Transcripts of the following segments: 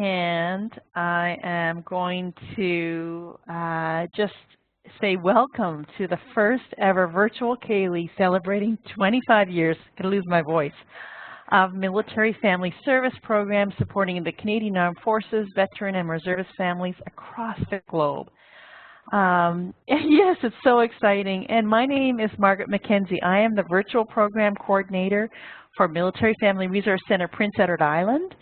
and I am going to just say welcome to the first ever virtual Ceilidh celebrating 25 years, I'm going to lose my voice, of military family service programs supporting the Canadian Armed Forces, veteran and reservist families across the globe. Yes, it's so exciting. And my name is Margaret McKenzie. I am the virtual program coordinator for Military Family Resource Center Prince Edward Island.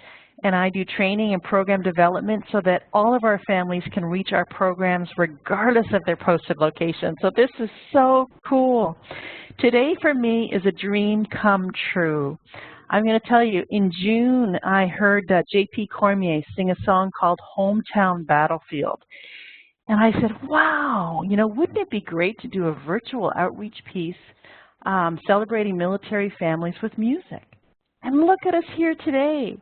And I do training and program development so that all of our families can reach our programs regardless of their posted location. So this is so cool. Today for me is a dream come true. I'm going to tell you, in June, I heard J.P. Cormier sing a song called Hometown Battlefield. And I said, wow, you know, wouldn't it be great to do a virtual outreach piece celebrating military families with music? And look at us here today.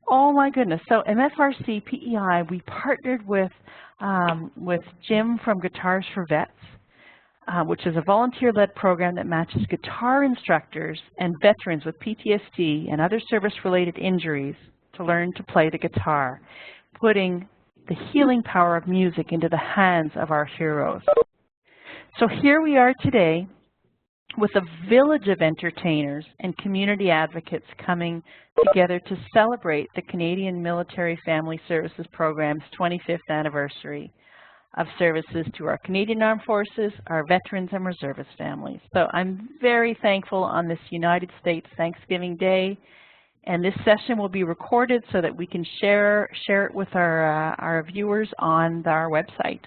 Oh my goodness. So MFRC-PEI, we partnered with Jim from Guitars for Vets, which is a volunteer-led program that matches guitar instructors and veterans with PTSD and other service-related injuries to learn to play the guitar, putting the healing power of music into the hands of our heroes. So here we are today with a village of entertainers and community advocates coming together to celebrate the Canadian Military Family Services Program's 25th anniversary of services to our Canadian Armed Forces, our veterans and reservist families. So I'm very thankful on this United States Thanksgiving Day, and this session will be recorded so that we can share it with our viewers on our website.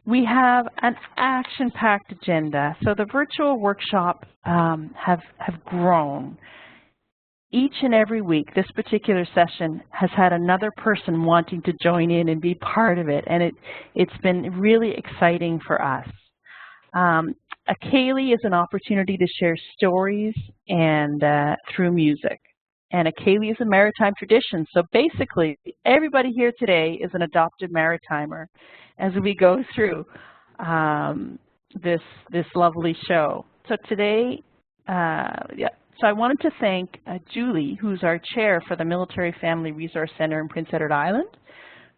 We have an action-packed agenda. So the virtual workshop have grown. Each and every week, this particular session has had another person wanting to join in and be part of it, and it's been really exciting for us. A Ceilidh is an opportunity to share stories and through music. And a Ceilidh is a maritime tradition. So basically, everybody here today is an adopted maritimer as we go through this lovely show. So today, So I wanted to thank Julie, who's our chair for the Military Family Resource Center in Prince Edward Island,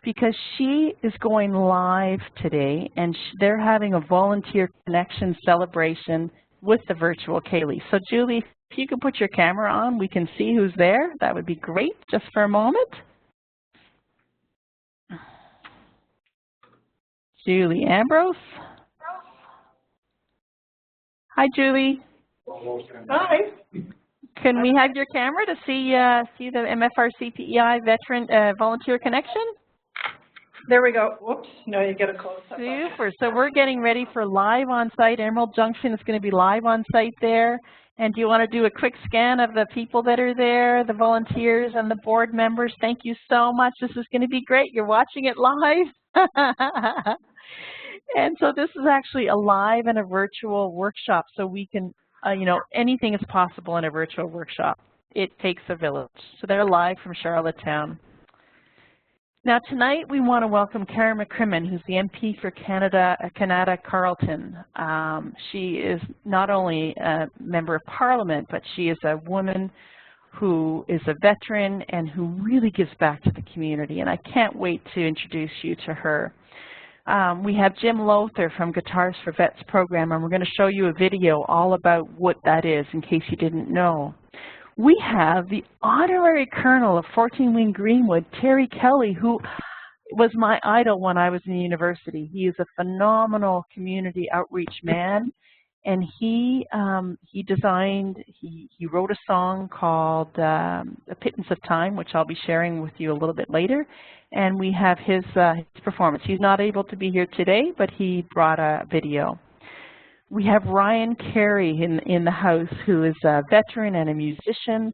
because she is going live today, and they're having a volunteer connection celebration with the virtual Ceilidh. So Julie, if you could put your camera on, we can see who's there. That would be great, just for a moment. Julie Ambrose. Hi, Julie. Hi. Can we have your camera to see the MFRC-PEI veteran volunteer connection? There we go. Whoops. No, you get a close-up. Super. So we're getting ready for live on-site. Emerald Junction is going to be live on-site there. And do you want to do a quick scan of the people that are there, the volunteers and the board members? Thank you so much. This is going to be great. You're watching it live. And so this is actually a live and a virtual workshop, so we can, you know, anything is possible in a virtual workshop. It takes a village. So they're live from Charlottetown. Now tonight we want to welcome Karen McCrimmon, who's the MP for Canada Carleton. She is not only a member of Parliament, but she is a woman who is a veteran and who really gives back to the community, and I can't wait to introduce you to her. We have Jim Lothar from Guitars for Vets program, and we're going to show you a video all about what that is in case you didn't know. We have the honorary colonel of 14 Wing Greenwood, Terry Kelly, who was my idol when I was in university. He is a phenomenal community outreach man, and he wrote a song called A Pittance of Time, which I'll be sharing with you a little bit later. And we have his performance. He's not able to be here today, but he brought a video. We have Ryan Carey in the house, who is a veteran and a musician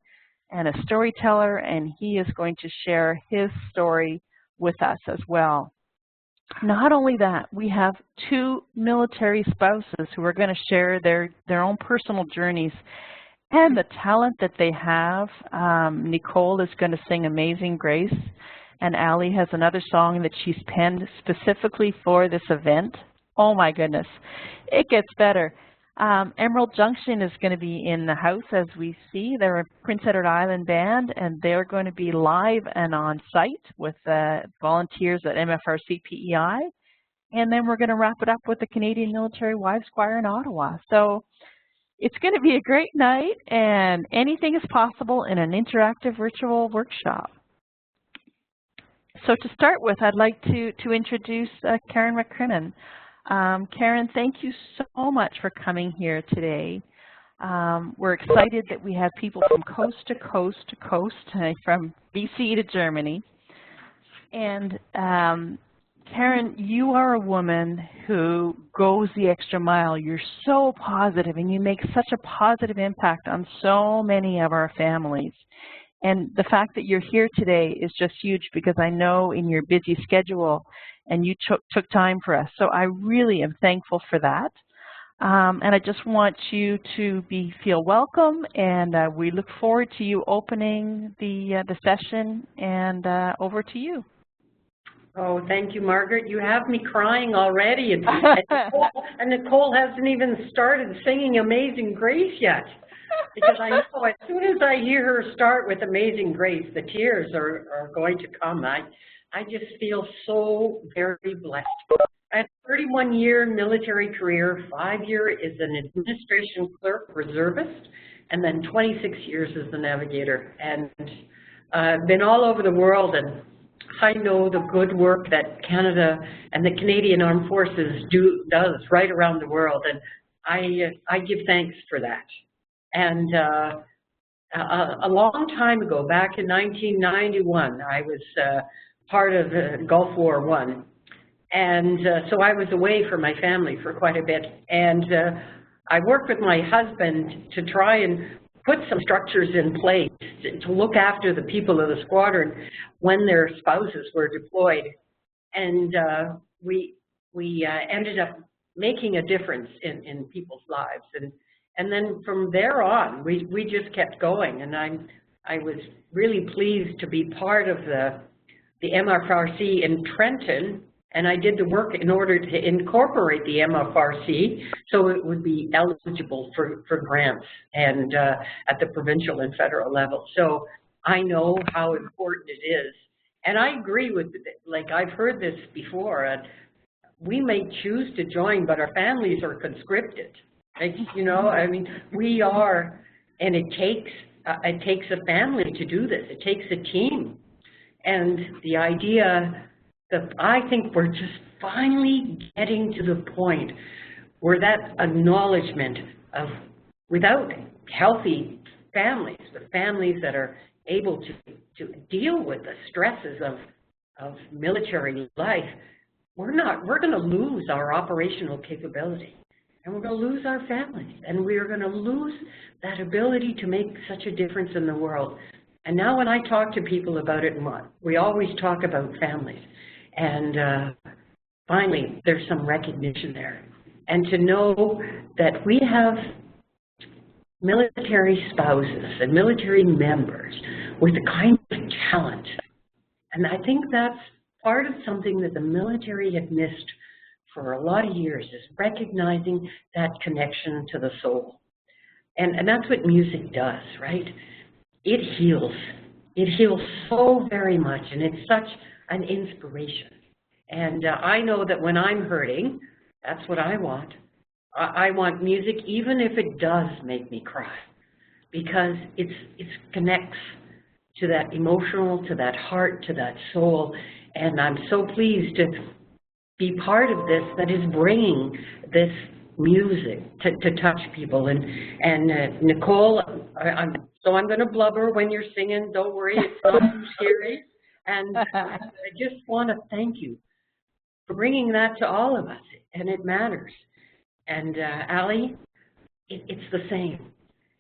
and a storyteller, and he is going to share his story with us as well. Not only that, we have two military spouses who are going to share their own personal journeys and the talent that they have. Nicole is going to sing Amazing Grace, and Allie has another song that she's penned specifically for this event. Oh my goodness, it gets better. Emerald Junction is going to be in the house as we see. They're a Prince Edward Island band, and they're going to be live and on site with volunteers at MFRC-PEI. And then we're going to wrap it up with the Canadian Military Wives Choir in Ottawa. So it's going to be a great night, and anything is possible in an interactive virtual workshop. So to start with, I'd like to introduce Karen McCrimmon. Karen, thank you so much for coming here today. We're excited that we have people from coast to coast to coast, from BC to Germany. And Karen, you are a woman who goes the extra mile. You're so positive, and you make such a positive impact on so many of our families. And the fact that you're here today is just huge, because I know in your busy schedule, and you took time for us. So I really am thankful for that. And I just want you to feel welcome, and we look forward to you opening the session, and over to you. Oh, thank you, Margaret. You have me crying already, and Nicole hasn't even started singing Amazing Grace yet. Because I know as soon as I hear her start with Amazing Grace, the tears are going to come. I just feel so very blessed. I had a 31-year military career, 5 years as an administration clerk, reservist, and then 26 years as the navigator. And I've been all over the world, and I know the good work that Canada and the Canadian Armed Forces does right around the world, and I give thanks for that. And a long time ago, back in 1991, I was part of Gulf War I. And so I was away from my family for quite a bit. And I worked with my husband to try and put some structures in place to look after the people of the squadron when their spouses were deployed. And we ended up making a difference in people's lives. And then from there on, we just kept going. And I was really pleased to be part of the MFRC in Trenton, and I did the work in order to incorporate the MFRC so it would be eligible for grants and at the provincial and federal level. So I know how important it is. And I agree with it. Like, I've heard this before. We may choose to join, but our families are conscripted. Like, you know, I mean, we are, and it takes a family to do this. It takes a team. And the idea that I think we're just finally getting to the point where that acknowledgement of, without healthy families, the families that are able to deal with the stresses of military life, we're going to lose our operational capability. And we're going to lose our families, and we're going to lose that ability to make such a difference in the world. And now when I talk to people about it, we always talk about families. And finally, there's some recognition there. And to know that we have military spouses and military members with the kind of talent. And I think that's part of something that the military had missed for a lot of years, is recognizing that connection to the soul. And that's what music does, right? It heals. It heals so very much, and it's such an inspiration. And I know that when I'm hurting, that's what I want. I want music, even if it does make me cry, because it connects to that emotional, to that heart, to that soul. And I'm so pleased to be part of this that is bringing this music to touch people. And Nicole, I'm going to blubber when you're singing. Don't worry, it's not scary. And I just want to thank you for bringing that to all of us, and it matters. And Ali, it's the same.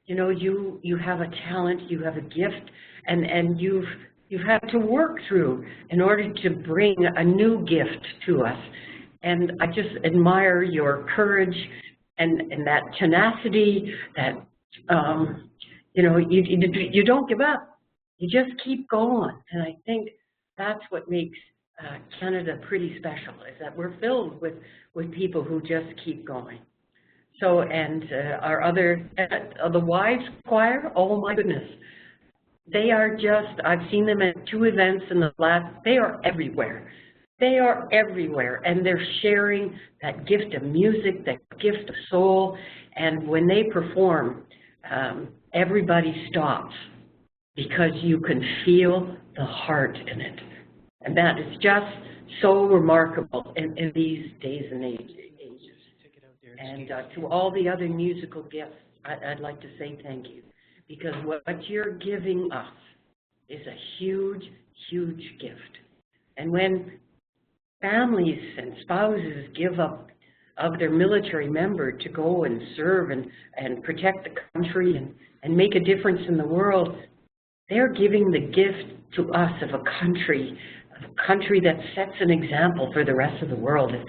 You know, you have a talent, you have a gift, and you've had to work through in order to bring a new gift to us. And I just admire your courage and that tenacity, that, you know, you don't give up. You just keep going. And I think that's what makes Canada pretty special, is that we're filled with people who just keep going. So, and our other, the wives choir, oh my goodness. They are just, I've seen them at 2 events in the last, they are everywhere. They are everywhere, and they're sharing that gift of music, that gift of soul, and when they perform, everybody stops because you can feel the heart in it. And that is just so remarkable in these days and ages. And to all the other musical gifts, I'd like to say thank you, because what you're giving us is a huge, huge gift. And when families and spouses give up of their military member to go and serve and protect the country and make a difference in the world, they're giving the gift to us of a country that sets an example for the rest of the world. It's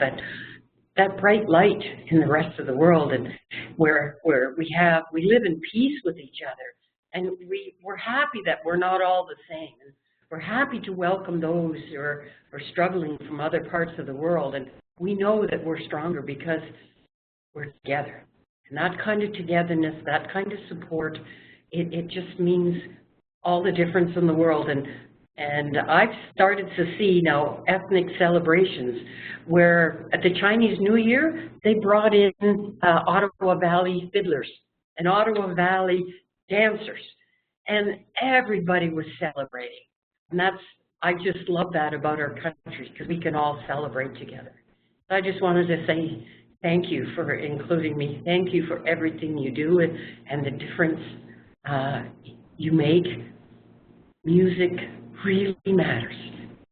that bright light in the rest of the world, and where we live in peace with each other, and we're happy that we're not all the same. And we're happy to welcome those who are struggling from other parts of the world, and we know that we're stronger because we're together. And that kind of togetherness, that kind of support, it just means all the difference in the world. And I've started to see now ethnic celebrations where at the Chinese New Year, they brought in Ottawa Valley fiddlers and Ottawa Valley dancers, and everybody was celebrating. And I just love that about our country, because we can all celebrate together. I just wanted to say thank you for including me. Thank you for everything you do and the difference you make. Music really matters,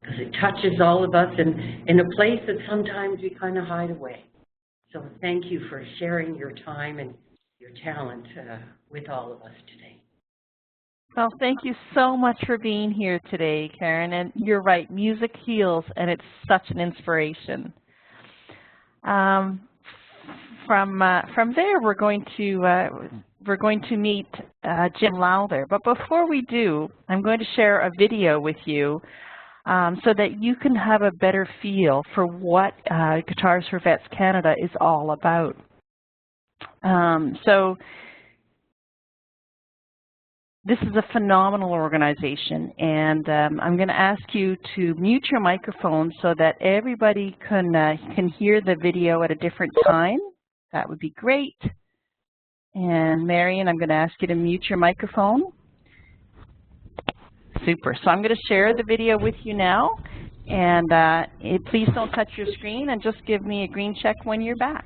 because it touches all of us in a place that sometimes we kind of hide away. So thank you for sharing your time and your talent with all of us today. Well, thank you so much for being here today, Karen. And you're right, music heals, and it's such an inspiration. From there, we're going to meet Jim Lowther. But before we do, I'm going to share a video with you so that you can have a better feel for what Guitars for Vets Canada is all about. So this is a phenomenal organization, and I'm going to ask you to mute your microphone so that everybody can hear the video at a different time. That would be great. And Marion, I'm going to ask you to mute your microphone. Super. So I'm going to share the video with you now, and please don't touch your screen, and just give me a green check when you're back.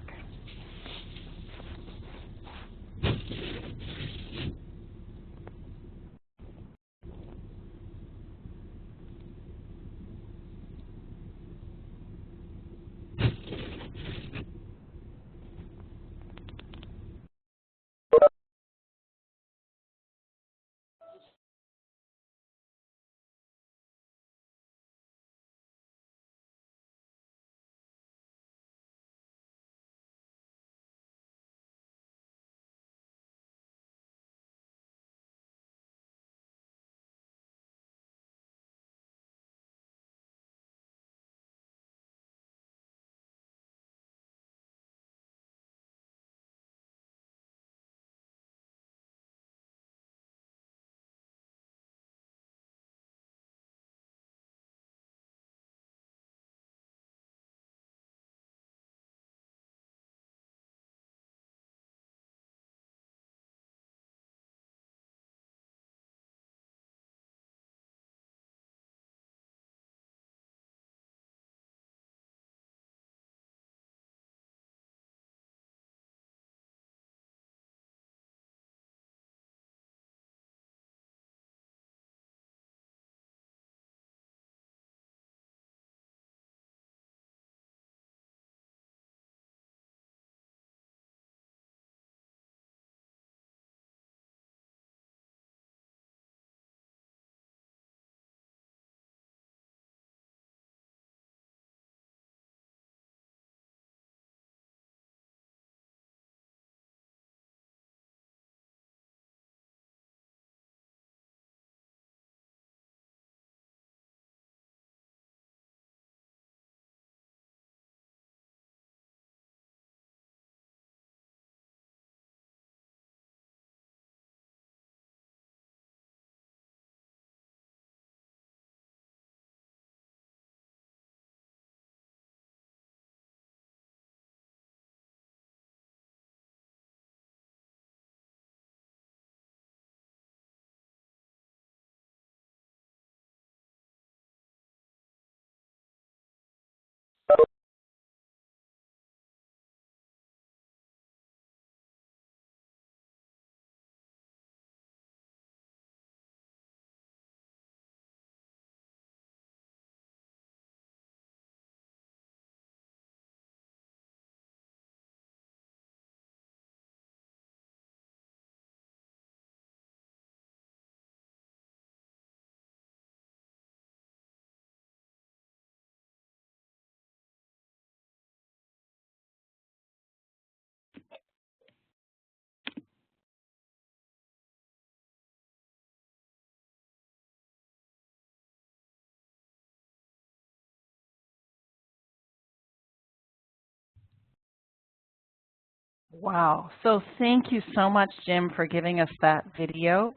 Wow. So thank you so much, Jim, for giving us that video.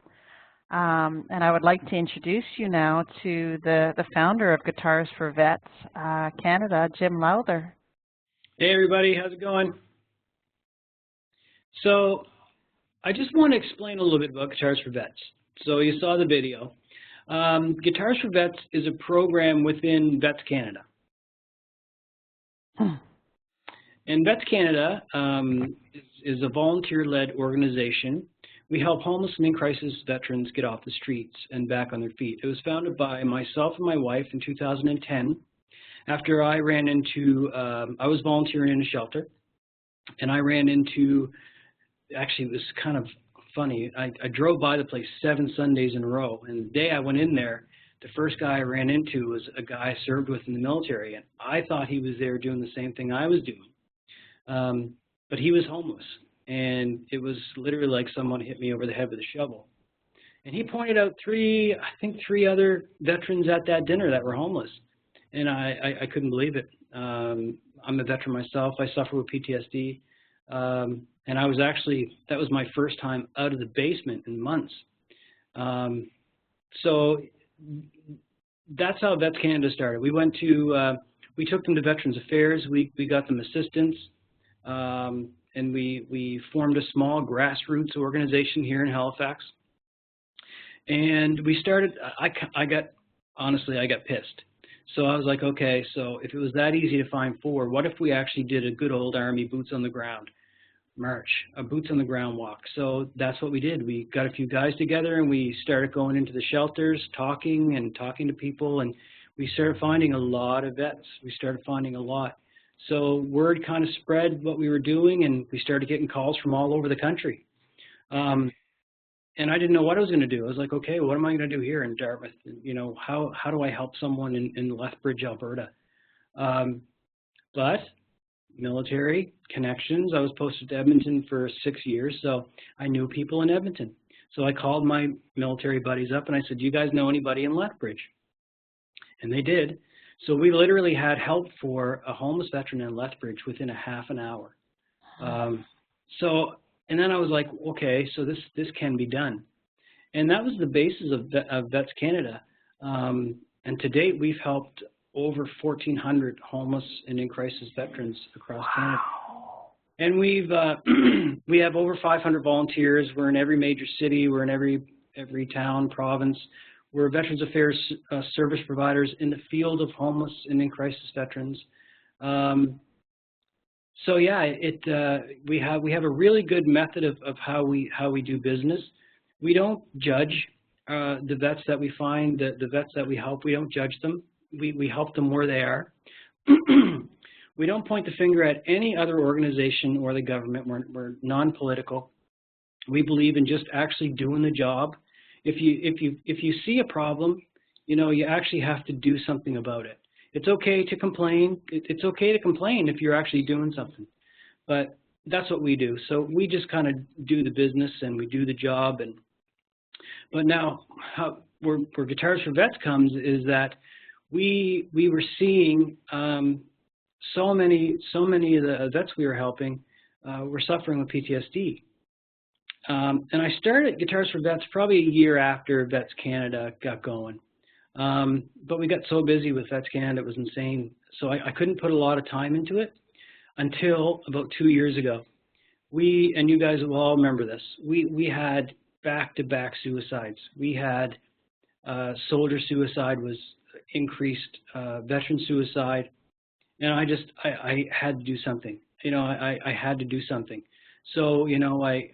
And I would like to introduce you now to the founder of Guitars for Vets Canada, Jim Lowther. Hey everybody, how's it going? So I just want to explain a little bit about Guitars for Vets. So you saw the video. Guitars for Vets is a program within Vets Canada. And Vets Canada is a volunteer-led organization. We help homeless and in-crisis veterans get off the streets and back on their feet. It was founded by myself and my wife in 2010 after I ran into, I was volunteering in a shelter, and I ran into, actually it was kind of funny, I drove by the place 7 Sundays in a row, and the day I went in there, the first guy I ran into was a guy I served with in the military, and I thought he was there doing the same thing I was doing, but he was homeless. And it was literally like someone hit me over the head with a shovel. And he pointed out I think three other veterans at that dinner that were homeless. And I couldn't believe it. I'm a veteran myself. I suffer with PTSD. And I was actually, that was my first time out of the basement in months. So that's how Vets Canada started. We went to, we took them to Veterans Affairs. We got them assistance. And we formed a small grassroots organization here in Halifax. And we started, honestly, I got pissed. So I was like, okay, so if it was that easy to find 4, what if we actually did a good old Army boots on the ground march, a boots on the ground walk? So that's what we did. We got a few guys together and we started going into the shelters, talking to people, and we started finding a lot of vets. We started finding a lot. So word kind of spread what we were doing, and we started getting calls from all over the country. And I didn't know what I was going to do. I was like, okay, what am I going to do here in Dartmouth? You know, how do I help someone in Lethbridge, Alberta? But military connections. I was posted to Edmonton for 6 years, so I knew people in Edmonton. So I called my military buddies up and I said, do you guys know anybody in Lethbridge? And they did. So we literally had help for a homeless veteran in Lethbridge within a half an hour. And then I was like, okay, so this can be done. And that was the basis of Vets Canada. And to date, we've helped over 1,400 homeless and in-crisis veterans across Canada. And we have over 500 volunteers. We're in every major city. We're in every town, province. We're Veterans Affairs service providers in the field of homeless and in-crisis veterans. So yeah, we have a really good method of how we do business. We don't judge the vets that we find, the vets that we help. We don't judge them. We help them where they are. We don't point the finger at any other organization or the government. We're non-political. We believe in just actually doing the job. If you see a problem, you know, you actually have to do something about it. It's okay to complain. It's okay to complain if you're actually doing something. But that's what we do. So we just kind of do the business and we do the job. But now, where Guitars for Vets comes is that we were seeing so many of the vets we were helping were suffering with PTSD. And I started Guitars for Vets probably a year after Vets Canada got going. But we got so busy with Vets Canada, it was insane. So I couldn't put a lot of time into it until about 2 years ago. And you guys will all remember this, we had back-to-back suicides. We had soldier suicide was increased, veteran suicide, and I had to do something. You know, I had to do something. So, you know, I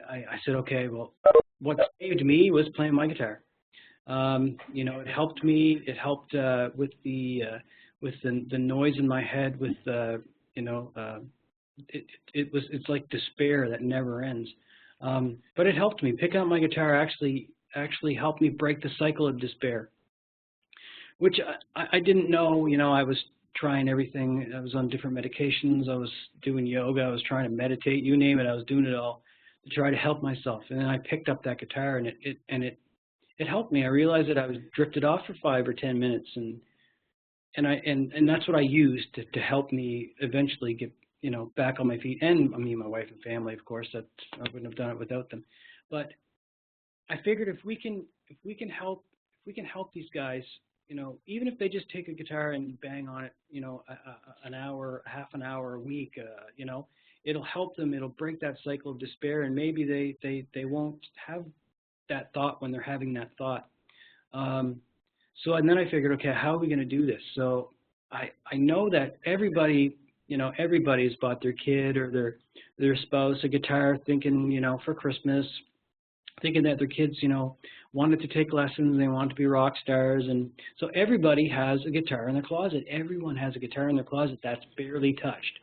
said, okay, well, what saved me was playing my guitar. You know, it helped me. It helped with the noise in my head. With you know, it's like despair that never ends. But it helped me. Picking up my guitar actually helped me break the cycle of despair, which I didn't know. You know, I was trying everything. I was on different medications. I was doing yoga. I was trying to meditate. You name it. I was doing it all to try to help myself. And then I picked up that guitar, and it helped me. I realized that I was drifted off for 5 or 10 minutes, and that's what I used to help me eventually back on my feet, and I mean my wife and family, of course. That I wouldn't have done it without them. But I figured if we can help these guys, even if they just take a guitar and bang on it, an hour, half an hour a week, it'll help them. It'll break that cycle of despair, and maybe they won't have that thought when they're having that thought. And then I figured, okay, how are we going to do this? So I know that everybody's bought their kid or their spouse a guitar, thinking, for Christmas, thinking that their kids, wanted to take lessons, they want to be rock stars, and so everybody has a guitar in their closet. Everyone has a guitar in their closet that's barely touched.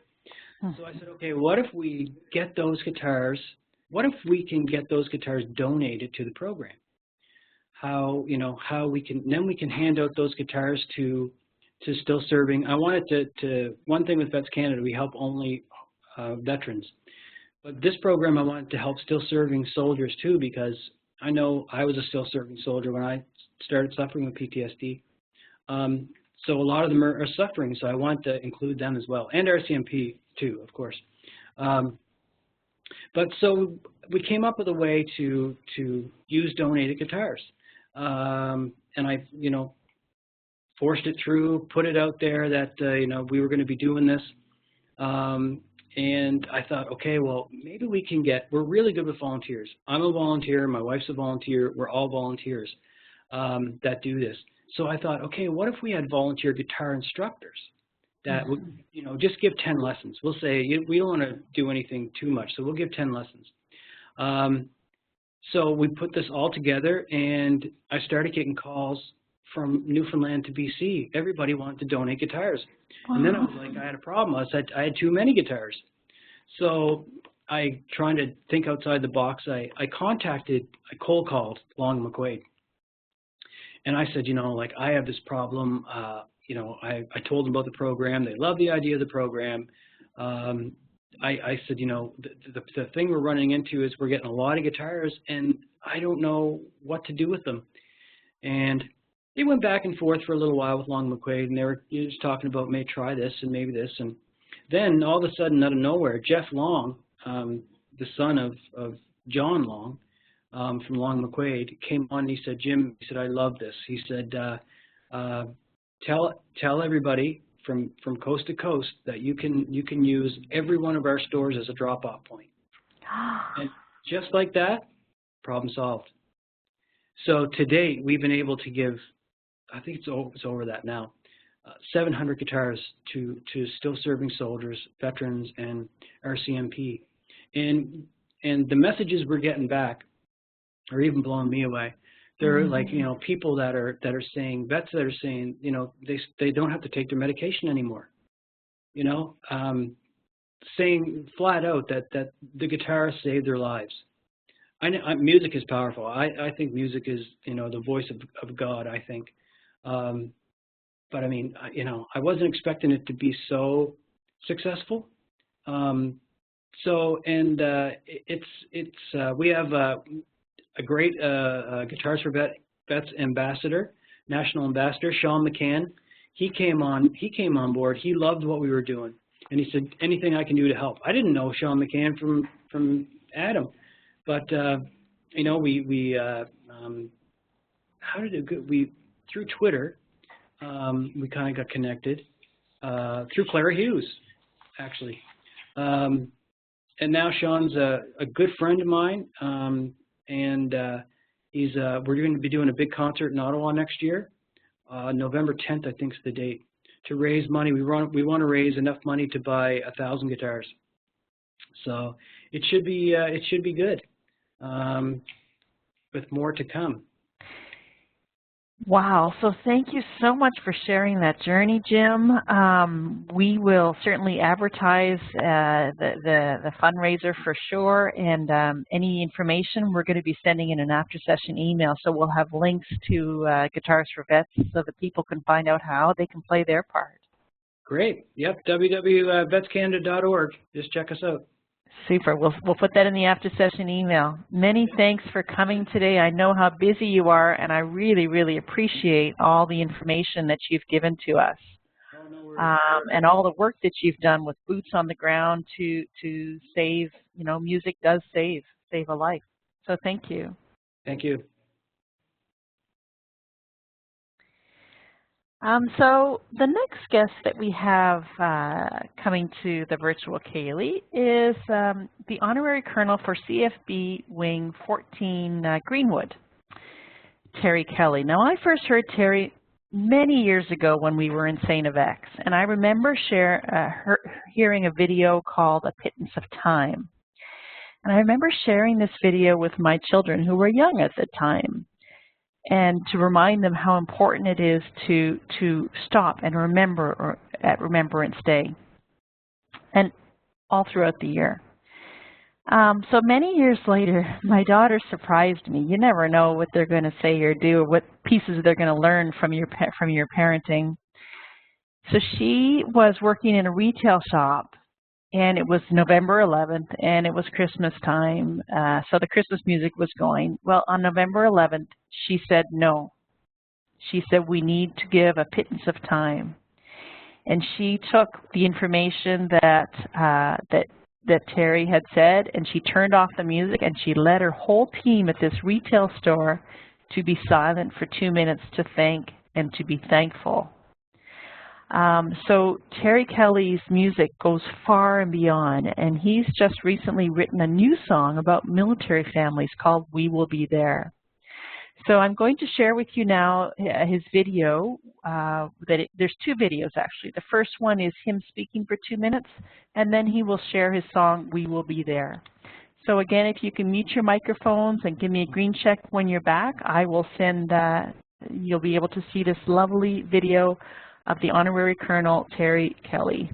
So I said, okay, what if we get those guitars? What if we can get those guitars donated to the program? How we can hand out those guitars to Still Serving. I wanted to one thing with Vets Canada, we help only veterans. But this program I wanted to help Still Serving soldiers too, because I know I was a Still Serving soldier when I started suffering with PTSD. So a lot of them are suffering, so I want to include them as well, and RCMP too, of course. But so we came up with a way to use donated guitars. And I, forced it through, put it out there that, we were going to be doing this. And I thought, okay, well, maybe we can we're really good with volunteers. I'm a volunteer, my wife's a volunteer, we're all volunteers that do this. So I thought, okay, what if we had volunteer guitar instructors that would, just give 10 lessons. We'll say, we don't want to do anything too much, so we'll give 10 lessons. So we put this all together, and I started getting calls from Newfoundland to BC. Everybody wanted to donate guitars. Wow. And then I was like, I had a problem. I said I had too many guitars. So trying to think outside the box, I cold called Long McQuaid. And I said, I have this problem. I told them about the program. They love the idea of the program. I said, the thing we're running into is we're getting a lot of guitars, and I don't know what to do with them. And they went back and forth for a little while with Long McQuaid, and they were just talking about, may try this and maybe this. And then all of a sudden, out of nowhere, Jeff Long, the son of John Long, from Long McQuaid, came on and he said, Jim, he said, I love this. He said, tell everybody from coast to coast that you can use every one of our stores as a drop-off point. And just like that, problem solved. So to date, we've been able to give, I think it's over that now, 700 guitars to Still Serving soldiers, veterans, and RCMP. And the messages we're getting back are even blowing me away. They're like, people that are saying, vets that are saying, they don't have to take their medication anymore. Saying flat out that the guitar saved their lives. Music is powerful. I think music is, the voice of God, I think. But I mean, I wasn't expecting it to be so successful. We have a great Guitars for Vets ambassador, national ambassador, Sean McCann. He came on board. He loved what we were doing, and he said, anything I can do to help. I didn't know Sean McCann from Adam, but how did it go? Through Twitter, we kind of got connected through Clara Hughes, actually, and now Sean's a good friend of mine. And we're going to be doing a big concert in Ottawa next year, November 10th, I think is the date, to raise money. We want to raise enough money to buy 1,000 guitars. So it should be good, with more to come. Wow. So thank you so much for sharing that journey, Jim. We will certainly advertise the fundraiser for sure, and any information we're going to be sending in an after-session email. So we'll have links to Guitars for Vets so that people can find out how they can play their part. Great. Yep. www.vetscanada.org. Just check us out. Super. We'll put that in the after-session email. Many thanks for coming today. I know how busy you are, and I really, really appreciate all the information that you've given to us. Oh, no worries. and all the work that you've done with boots on the ground to save, music does save a life. So thank you. Thank you. So the next guest that we have coming to the virtual Ceilidh is the Honorary Colonel for CFB Wing 14 Greenwood, Terry Kelly. Now, I first heard Terry many years ago when we were in Ceilidh, and I remember hearing a video called A Pittance of Time. And I remember sharing this video with my children who were young at the time, and to remind them how important it is to stop and remember at Remembrance Day, and all throughout the year. So many years later, my daughter surprised me. You never know what they're going to say or do, or what pieces they're going to learn from your parenting. So she was working in a retail shop, and it was November 11th, and it was Christmas time, so the Christmas music was going. Well, on November 11th, she said no. She said, we need to give a pittance of time. And she took the information that Terry had said, and she turned off the music, and she led her whole team at this retail store to be silent for 2 minutes to thank and to be thankful. So Terry Kelly's music goes far and beyond, and he's just recently written a new song about military families called We Will Be There. So I'm going to share with you now his video. There's two videos, actually. The first one is him speaking for 2 minutes, and then he will share his song, We Will Be There. So again, if you can mute your microphones and give me a green check when you're back, I will send, you'll be able to see this lovely video of the Honorary Colonel Terry Kelly.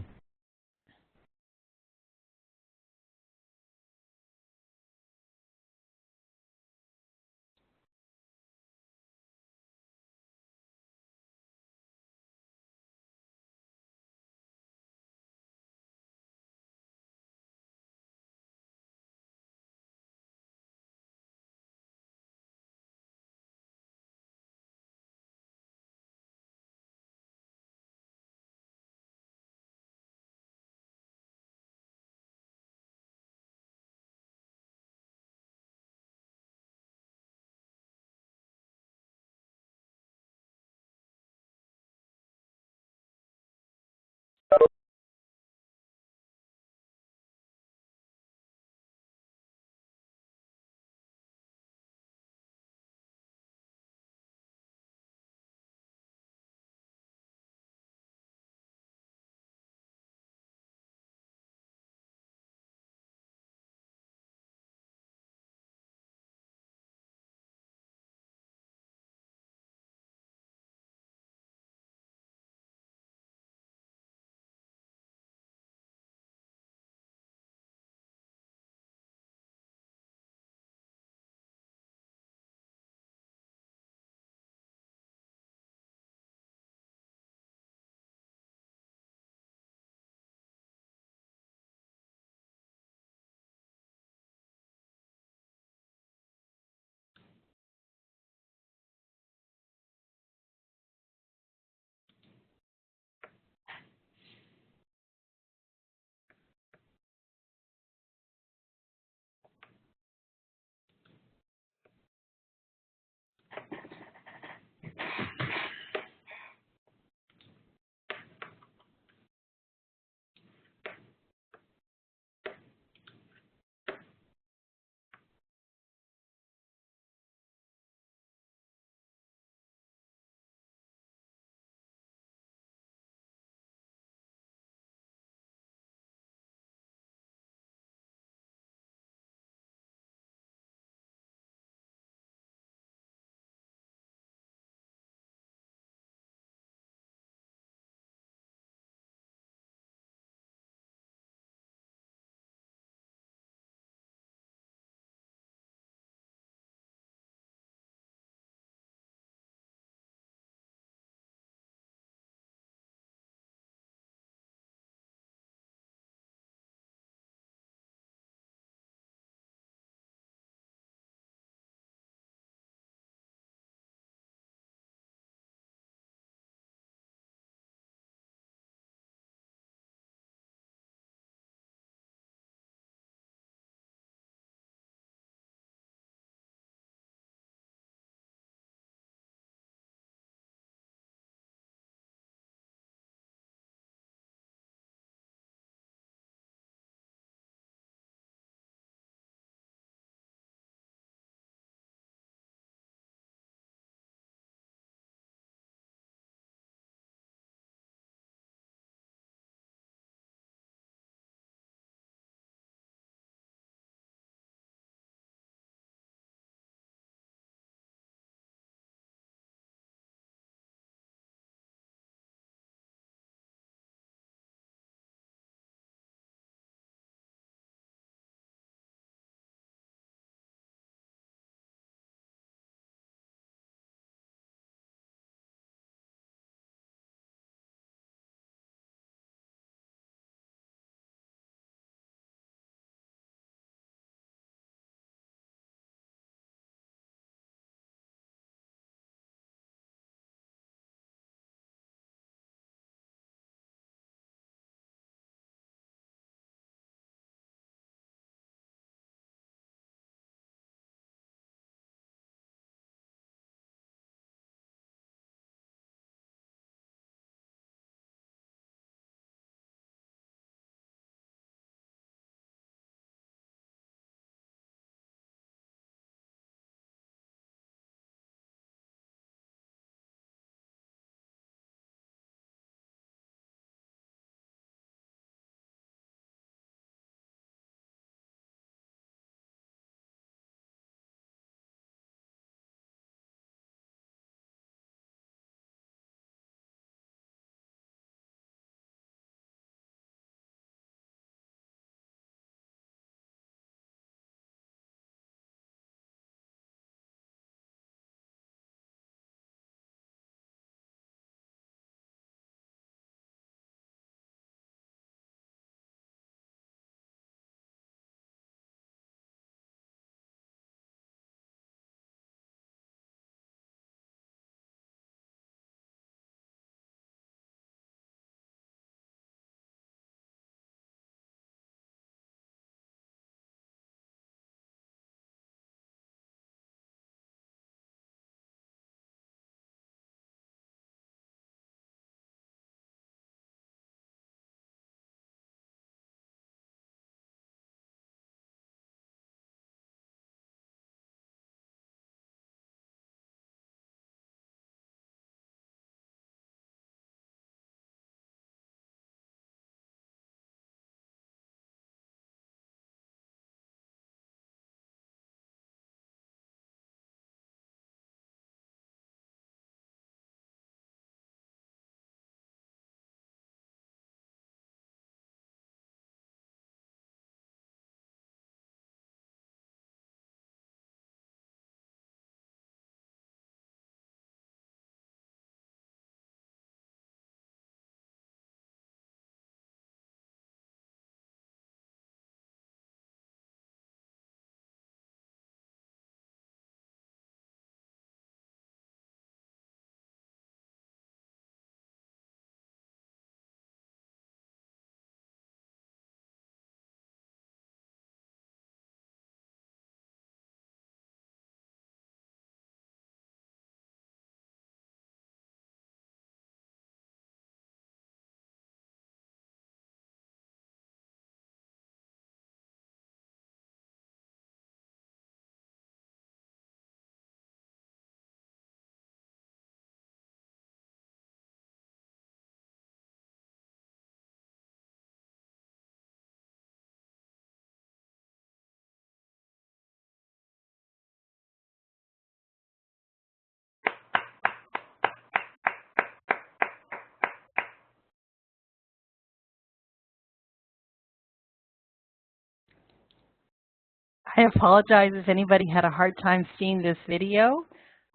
I apologize if anybody had a hard time seeing this video.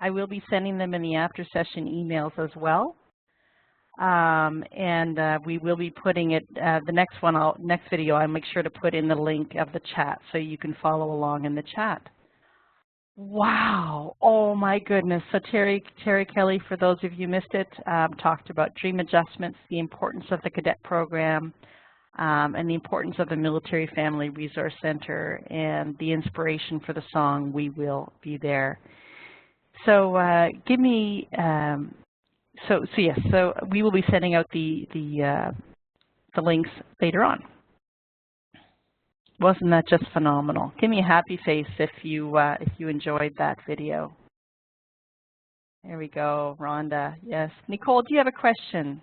I will be sending them in the after-session emails as well. We will be putting it, the next video, I'll make sure to put in the link of the chat so you can follow along in the chat. Wow, oh my goodness. So Terry Kelly, for those of you who missed it, talked about dream adjustments, the importance of the cadet program, and the importance of the Military Family Resource Center, and the inspiration for the song, We Will Be There. So give me, so we will be sending out the links later on. Wasn't that just phenomenal? Give me a happy face if you enjoyed that video. There we go, Rhonda. Yes, Nicole, do you have a question?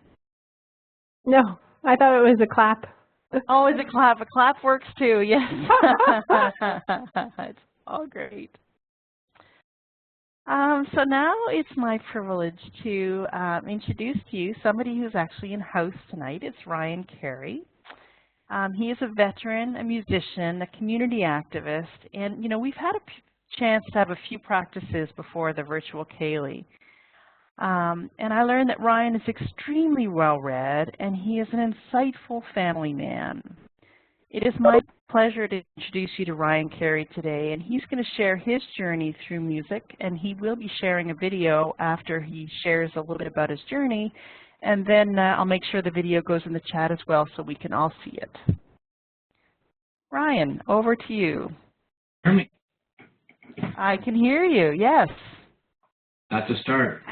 No, I thought it was a clap. Oh, is it clap? A clap works too. Yes. It's all great. So now it's my privilege to introduce to you somebody who's actually in house tonight. It's Ryan Carey. He is a veteran, a musician, a community activist, and you know, we've had a chance to have a few practices before the virtual Ceilidh. And I learned that Ryan is extremely well-read, and he is an insightful family man. It is my pleasure to introduce you to Ryan Carey today, and he's going to share his journey through music, and he will be sharing a video after he shares a little bit about his journey, and then I'll make sure the video goes in the chat as well so we can all see it. Ryan, over to you. Hear me? I can hear you, yes. That's a start.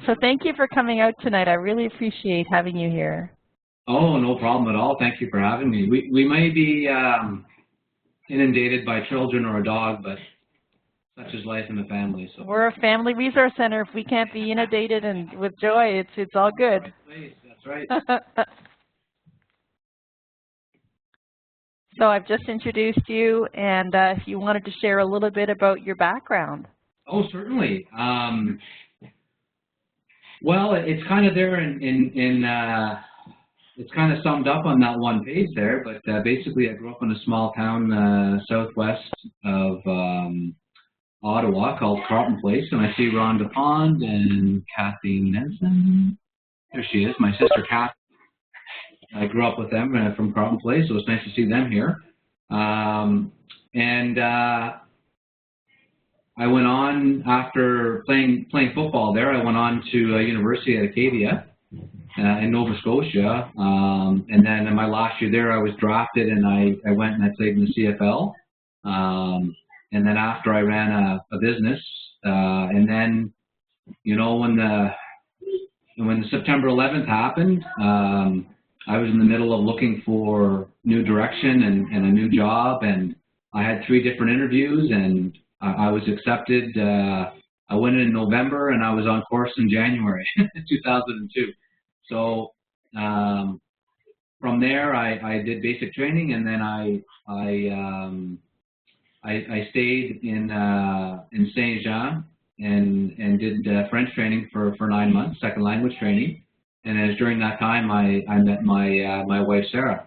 So thank you for coming out tonight. I really appreciate having you here. Oh, no problem at all. Thank you for having me. We may be inundated by children or a dog, but such is life in the family. So we're a family resource center. If we can't be inundated and with joy, it's all good. That's right. So I've just introduced you, and if you wanted to share a little bit about your background. Oh, certainly. Well, it's kind of there it's kind of summed up on that one page there, but basically I grew up in a small town southwest of Ottawa called Carlton Place, and I see Rhonda Pond and Kathy Nelson. There she is, my sister Kathy. I grew up with them from Carlton Place, so it's nice to see them here. I went on, after playing football there, I went on to university at Acadia in Nova Scotia. And then in my last year there, I was drafted, and I went and I played in the CFL. And then after, I ran a business. And then, you know, when the September 11th happened, I was in the middle of looking for new direction and a new job. And I had 3 different interviews, and I was accepted. I went in November, and I was on course in January 2002. So from there, I did basic training, and then I stayed in Ceilidgh and did French training for 9 months, second language training. And as during that time, I met my wife Sarah,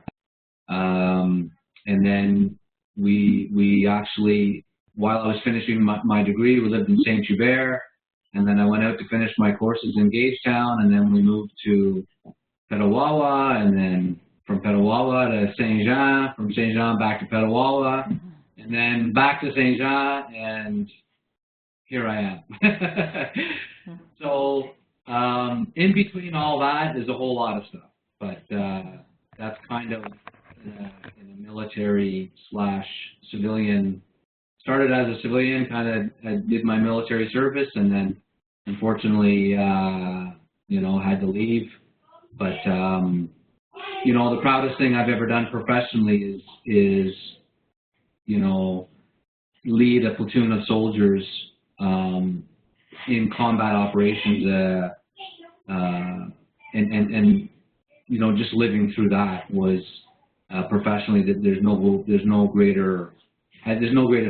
and then we actually, while I was finishing my degree, we lived in St. Hubert, and then I went out to finish my courses in Gagetown, and then we moved to Petawawa, and then from Petawawa to Saint Jean, from Saint Jean back to Petawawa, and then back to Saint Jean, and here I am. So in between all that is a whole lot of stuff, but that's kind of in a military / civilian. Started as a civilian, kind of did my military service, and then unfortunately, you know, had to leave. But you know, the proudest thing I've ever done professionally is you know, lead a platoon of soldiers in combat operations, and you know, just living through that was professionally, that there's no greater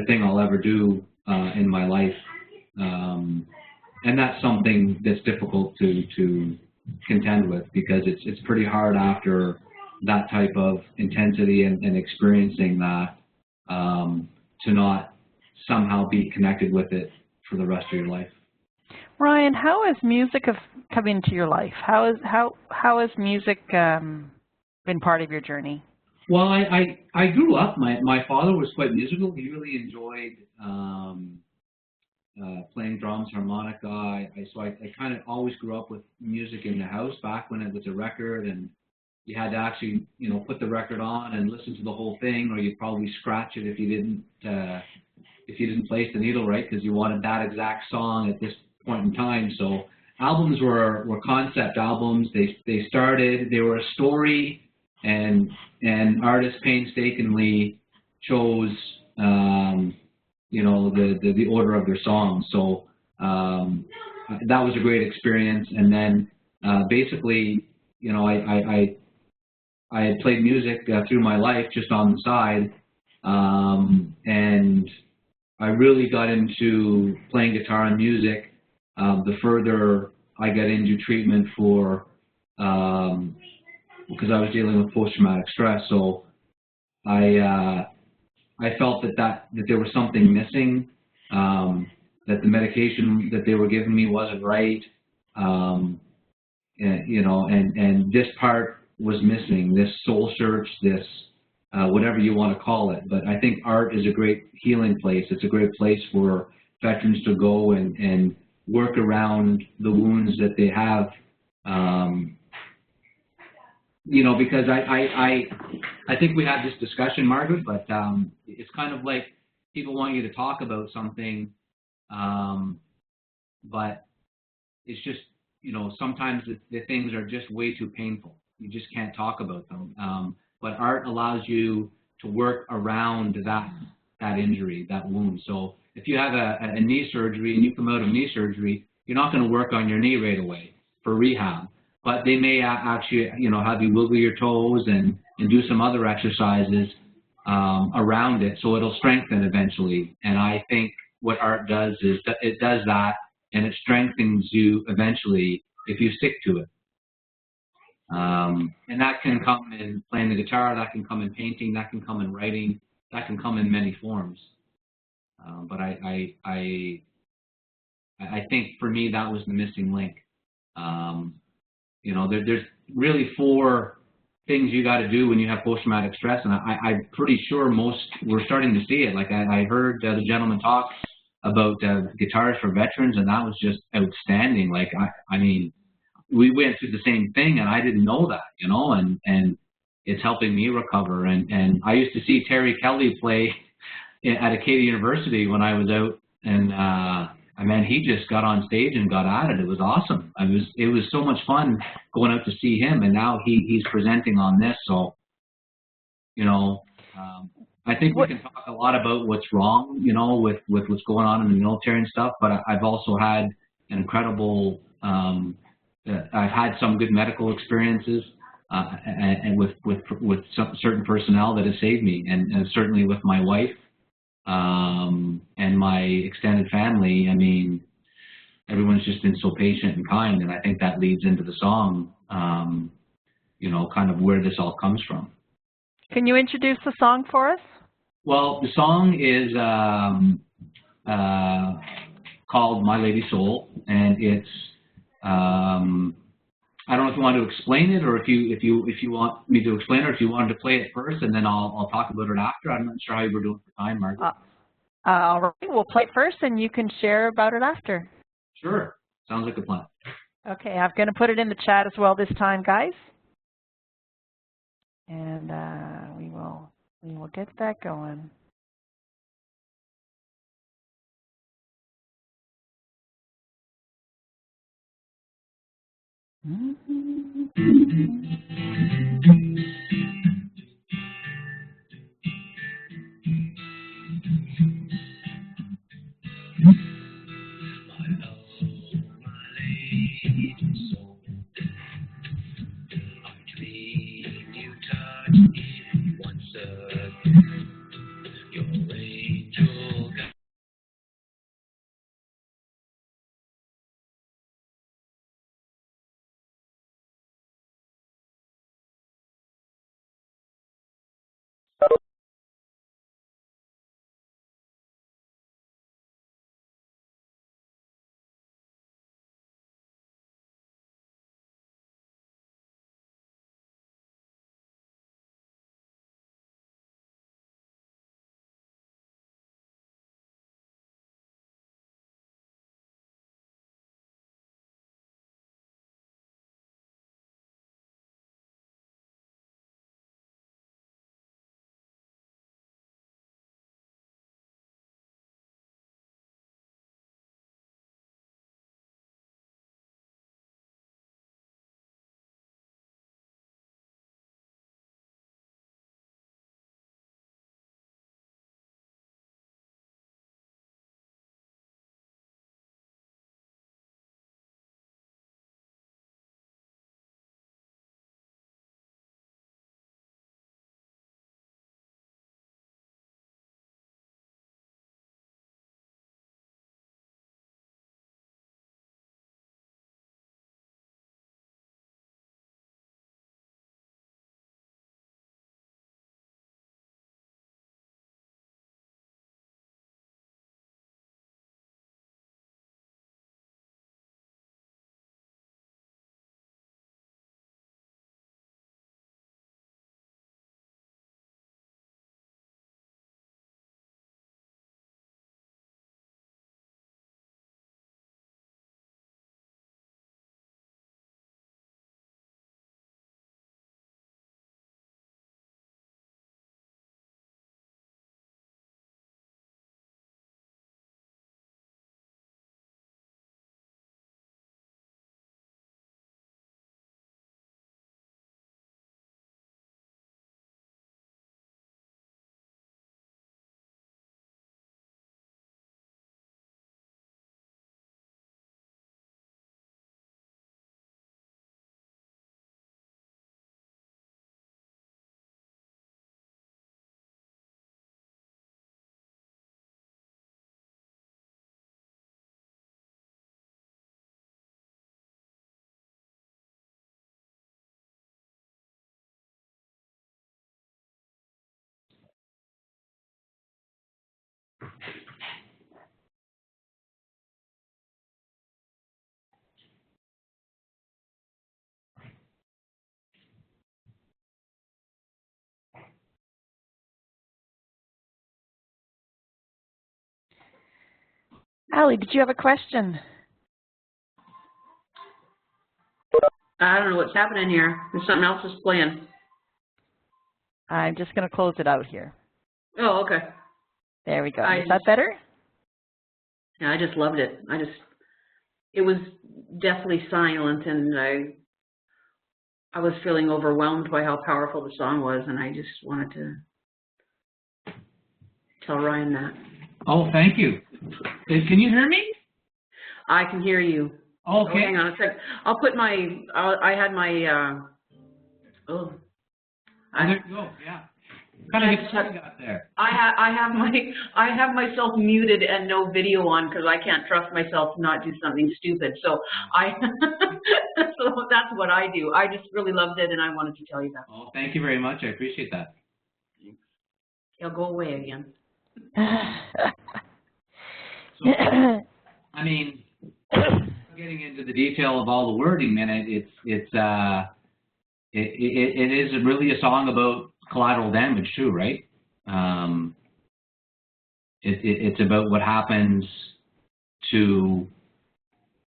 thing I'll ever do in my life, and that's something that's difficult to contend with, because it's pretty hard after that type of intensity and experiencing that to not somehow be connected with it for the rest of your life. Ryan, how has music come into your life? How has music been part of your journey? Well, I grew up. My father was quite musical. He really enjoyed playing drums, harmonica. So I kind of always grew up with music in the house back when it was a record, and you had to actually, you know, put the record on and listen to the whole thing, or you'd probably scratch it if you didn't place the needle right because you wanted that exact song at this point in time. So albums were concept albums. They were a story, and artists painstakingly chose you know, the order of their songs. So that was a great experience. And then basically, you know, I had played music through my life just on the side, and I really got into playing guitar and music the further I got into treatment for, because I was dealing with post-traumatic stress. So I felt that there was something missing, that the medication that they were giving me wasn't right, and, you know, and this part was missing, this soul search, this whatever you want to call it. But I think art is a great healing place. It's a great place for veterans to go and work around the wounds that they have. You know, because I think we had this discussion, Margaret, but it's kind of like people want you to talk about something, but it's just, you know, sometimes the things are just way too painful. You just can't talk about them. But art allows you to work around that injury, that wound. So if you have a knee surgery and you come out of knee surgery, you're not going to work on your knee right away for rehab. But they may actually, you know, have you wiggle your toes and do some other exercises around it, so it'll strengthen eventually. And I think what art does is that it does that, and it strengthens you eventually if you stick to it. And that can come in playing the guitar, that can come in painting, that can come in writing, that can come in many forms. But I think for me that was the missing link. You know, there's really 4 things you got to do when you have post-traumatic stress, and I'm pretty sure we're starting to see it. Like I heard the gentleman talk about guitars for veterans, and that was just outstanding. Like I mean, we went through the same thing, and I didn't know that, you know, and it's helping me recover. And I used to see Terry Kelly play at Acadia University when I was out, and man, he just got on stage and got at it. It was awesome. It was so much fun going out to see him, and now he's presenting on this. So, you know, I think we can talk a lot about what's wrong, you know, with what's going on in the military and stuff. But I've also had an incredible. I've had some good medical experiences, and with some certain personnel that has saved me, and certainly with my wife. And my extended family. I mean, everyone's just been so patient and kind, and I think that leads into the song, you know, kind of where this all comes from. Can you introduce the song for us? Well, the song is called My Lady Soul, and it's, I don't know if you want to explain it, or if you want me to explain it, or if you wanted to play it first, and then I'll talk about it after. I'm not sure how you were doing for time, Margaret. All right, we'll play it first, and you can share about it after. Sure, sounds like a plan. Okay, I'm going to put it in the chat as well this time, guys, and we will get that going. Allie, did you have a question? I don't know what's happening here. There's something else that's playing. I'm just going to close it out here. Oh, okay. There we go. Is that better? Yeah, I just loved it. It was deathly silent, and I was feeling overwhelmed by how powerful the song was, and I just wanted to tell Ryan that. Oh, thank you. Can you hear me? I can hear you. Okay. Oh, hang on a sec. I'll put my, I had my, there you go, yeah. Kind of get stuck out there. I have myself muted and no video on because I can't trust myself to not do something stupid. So so that's what I do. I just really loved it, and I wanted to tell you that. Oh, thank you very much. I appreciate that. He'll go away again. So, I mean, getting into the detail of all the wording, man, it is really a song about collateral damage too, right? It's about what happens to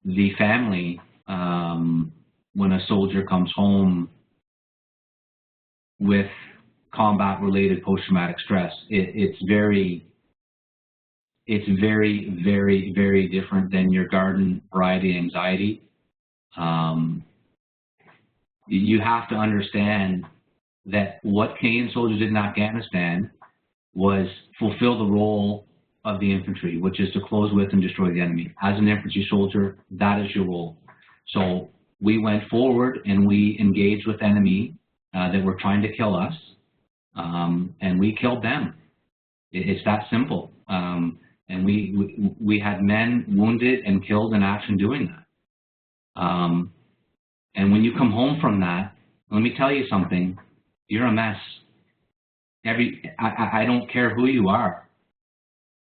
the family when a soldier comes home with combat-related post-traumatic stress. It's very, very, very different than your garden variety anxiety. You have to understand that what Canadian soldiers did in Afghanistan was fulfill the role of the infantry, which is to close with and destroy the enemy. As an infantry soldier, that is your role. So we went forward and we engaged with enemy that were trying to kill us, and we killed them. It's that simple. And we had men wounded and killed in action doing that. And when you come home from that, let me tell you something, you're a mess. I don't care who you are.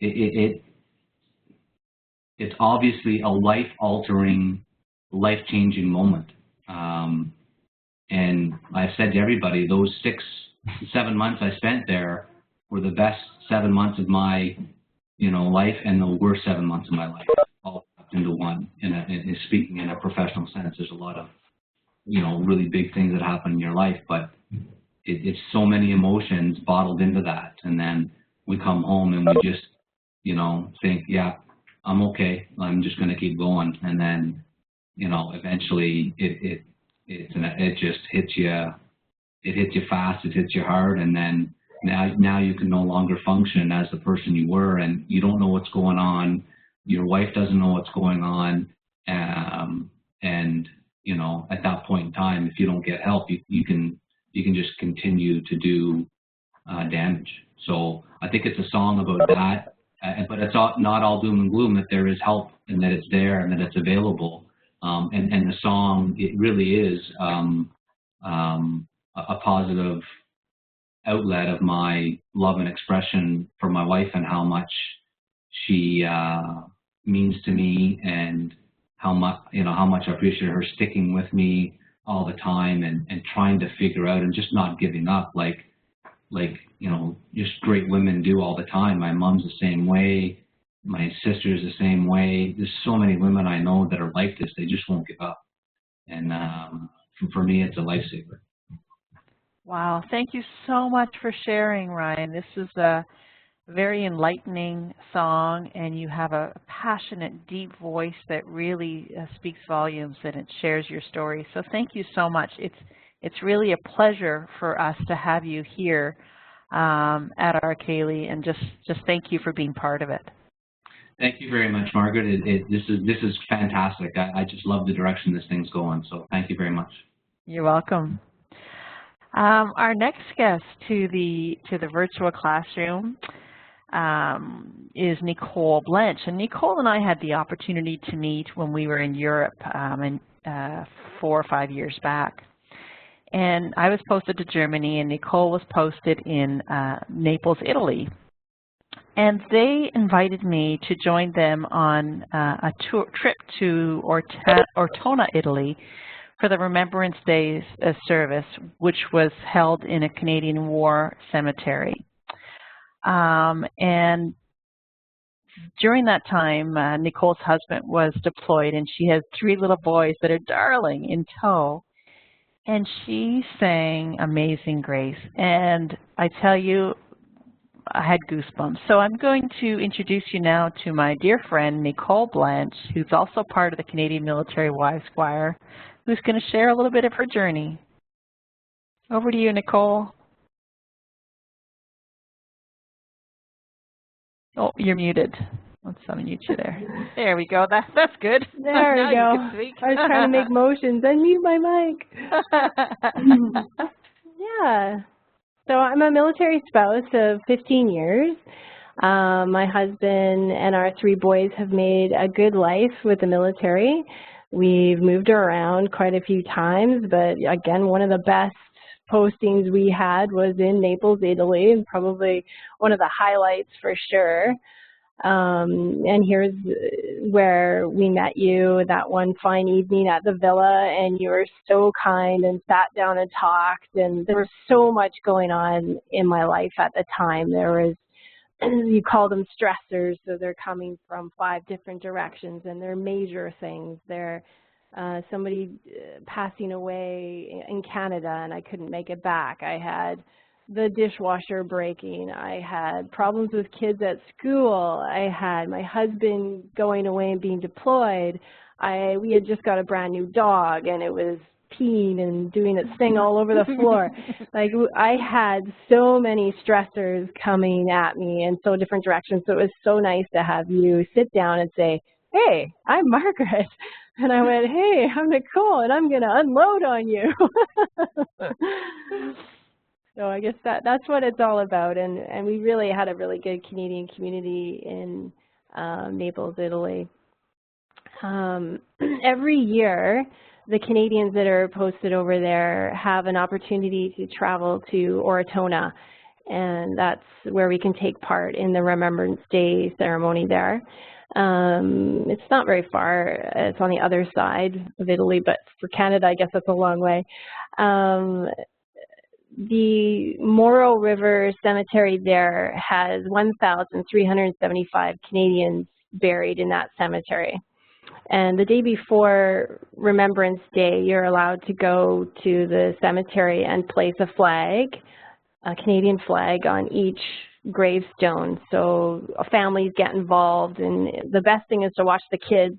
It's obviously a life-altering, life-changing moment. And I've said to everybody, those 6-7 months I spent there were the best 7 months of my, life, and the worst 7 months of my life, all into one. In speaking in a professional sense, there's a lot of, really big things that happen in your life, but it's so many emotions bottled into that. And then we come home and we just, think, yeah, I'm okay. I'm just going to keep going. And then, eventually it just hits you. It hits you fast. It hits you hard. And then now you can no longer function as the person you were, and you don't know what's going on. Your wife doesn't know what's going on. And, at that point in time, if you don't get help, you can just continue to do damage. So I think it's a song about that, but it's not all doom and gloom, that there is help and that it's there and that it's available. And the song, it really is a positive outlet of my love and expression for my wife and how much she means to me, and how much I appreciate her sticking with me all the time and trying to figure out and just not giving up like just great women do all the time. My mom's the same way. My sister's the same way. There's so many women I know that are like this. They just won't give up. And for me, it's a lifesaver. Wow. Thank you so much for sharing, Ryan. This is a very enlightening song, and you have a passionate, deep voice that really speaks volumes, and it shares your story. So thank you so much. It's really a pleasure for us to have you here at our Ceilidh, and just thank you for being part of it. Thank you very much, Margaret. This is fantastic. I just love the direction this thing's going. So thank you very much. You're welcome. Our next guest to the virtual classroom is Nicole Blanche. And Nicole and I had the opportunity to meet when we were in Europe 4 or 5 years back. And I was posted to Germany, and Nicole was posted in Naples, Italy. And they invited me to join them on a trip to Ortona, Italy, for the Remembrance Days service, which was held in a Canadian War cemetery. And during that time, Nicole's husband was deployed, and she has 3 little boys that are darling in tow. And she sang Amazing Grace. And I tell you, I had goosebumps. So I'm going to introduce you now to my dear friend, Nicole Blanche, who's also part of the Canadian Military Wives Choir, who's going to share a little bit of her journey. Over to you, Nicole. Oh, you're muted. Let's unmute you there. There we go. That's good. There we go. I was trying to make motions. Unmute my mic. Yeah. So I'm a military spouse of 15 years. My husband and our 3 boys have made a good life with the military. We've moved around quite a few times, but again, one of the best postings we had was in Naples, Italy, and probably one of the highlights for sure. And here's where we met you that one fine evening at the villa, and you were so kind and sat down and talked, and there was so much going on in my life at the time. There was, you call them stressors, so they're coming from 5 different directions, and they're major things. They're somebody passing away in Canada, and I couldn't make it back. I had the dishwasher breaking. I had problems with kids at school. I had my husband going away and being deployed. We had just got a brand new dog, and it was peeing and doing its thing all over the floor. Like, I had so many stressors coming at me in so different directions. So it was so nice to have you sit down and say, "Hey, I'm Margaret." And I went, "Hey, I'm Nicole, and I'm going to unload on you." So I guess that's what it's all about. And we really had a really good Canadian community in Naples, Italy. Every year, the Canadians that are posted over there have an opportunity to travel to Orotona, and that's where we can take part in the Remembrance Day ceremony there. It's not very far. It's on the other side of Italy, but for Canada, I guess that's a long way. The Moro River Cemetery there has 1,375 Canadians buried in that cemetery. And the day before Remembrance Day, you're allowed to go to the cemetery and place a flag, a Canadian flag, on each gravestone. So families get involved, and the best thing is to watch the kids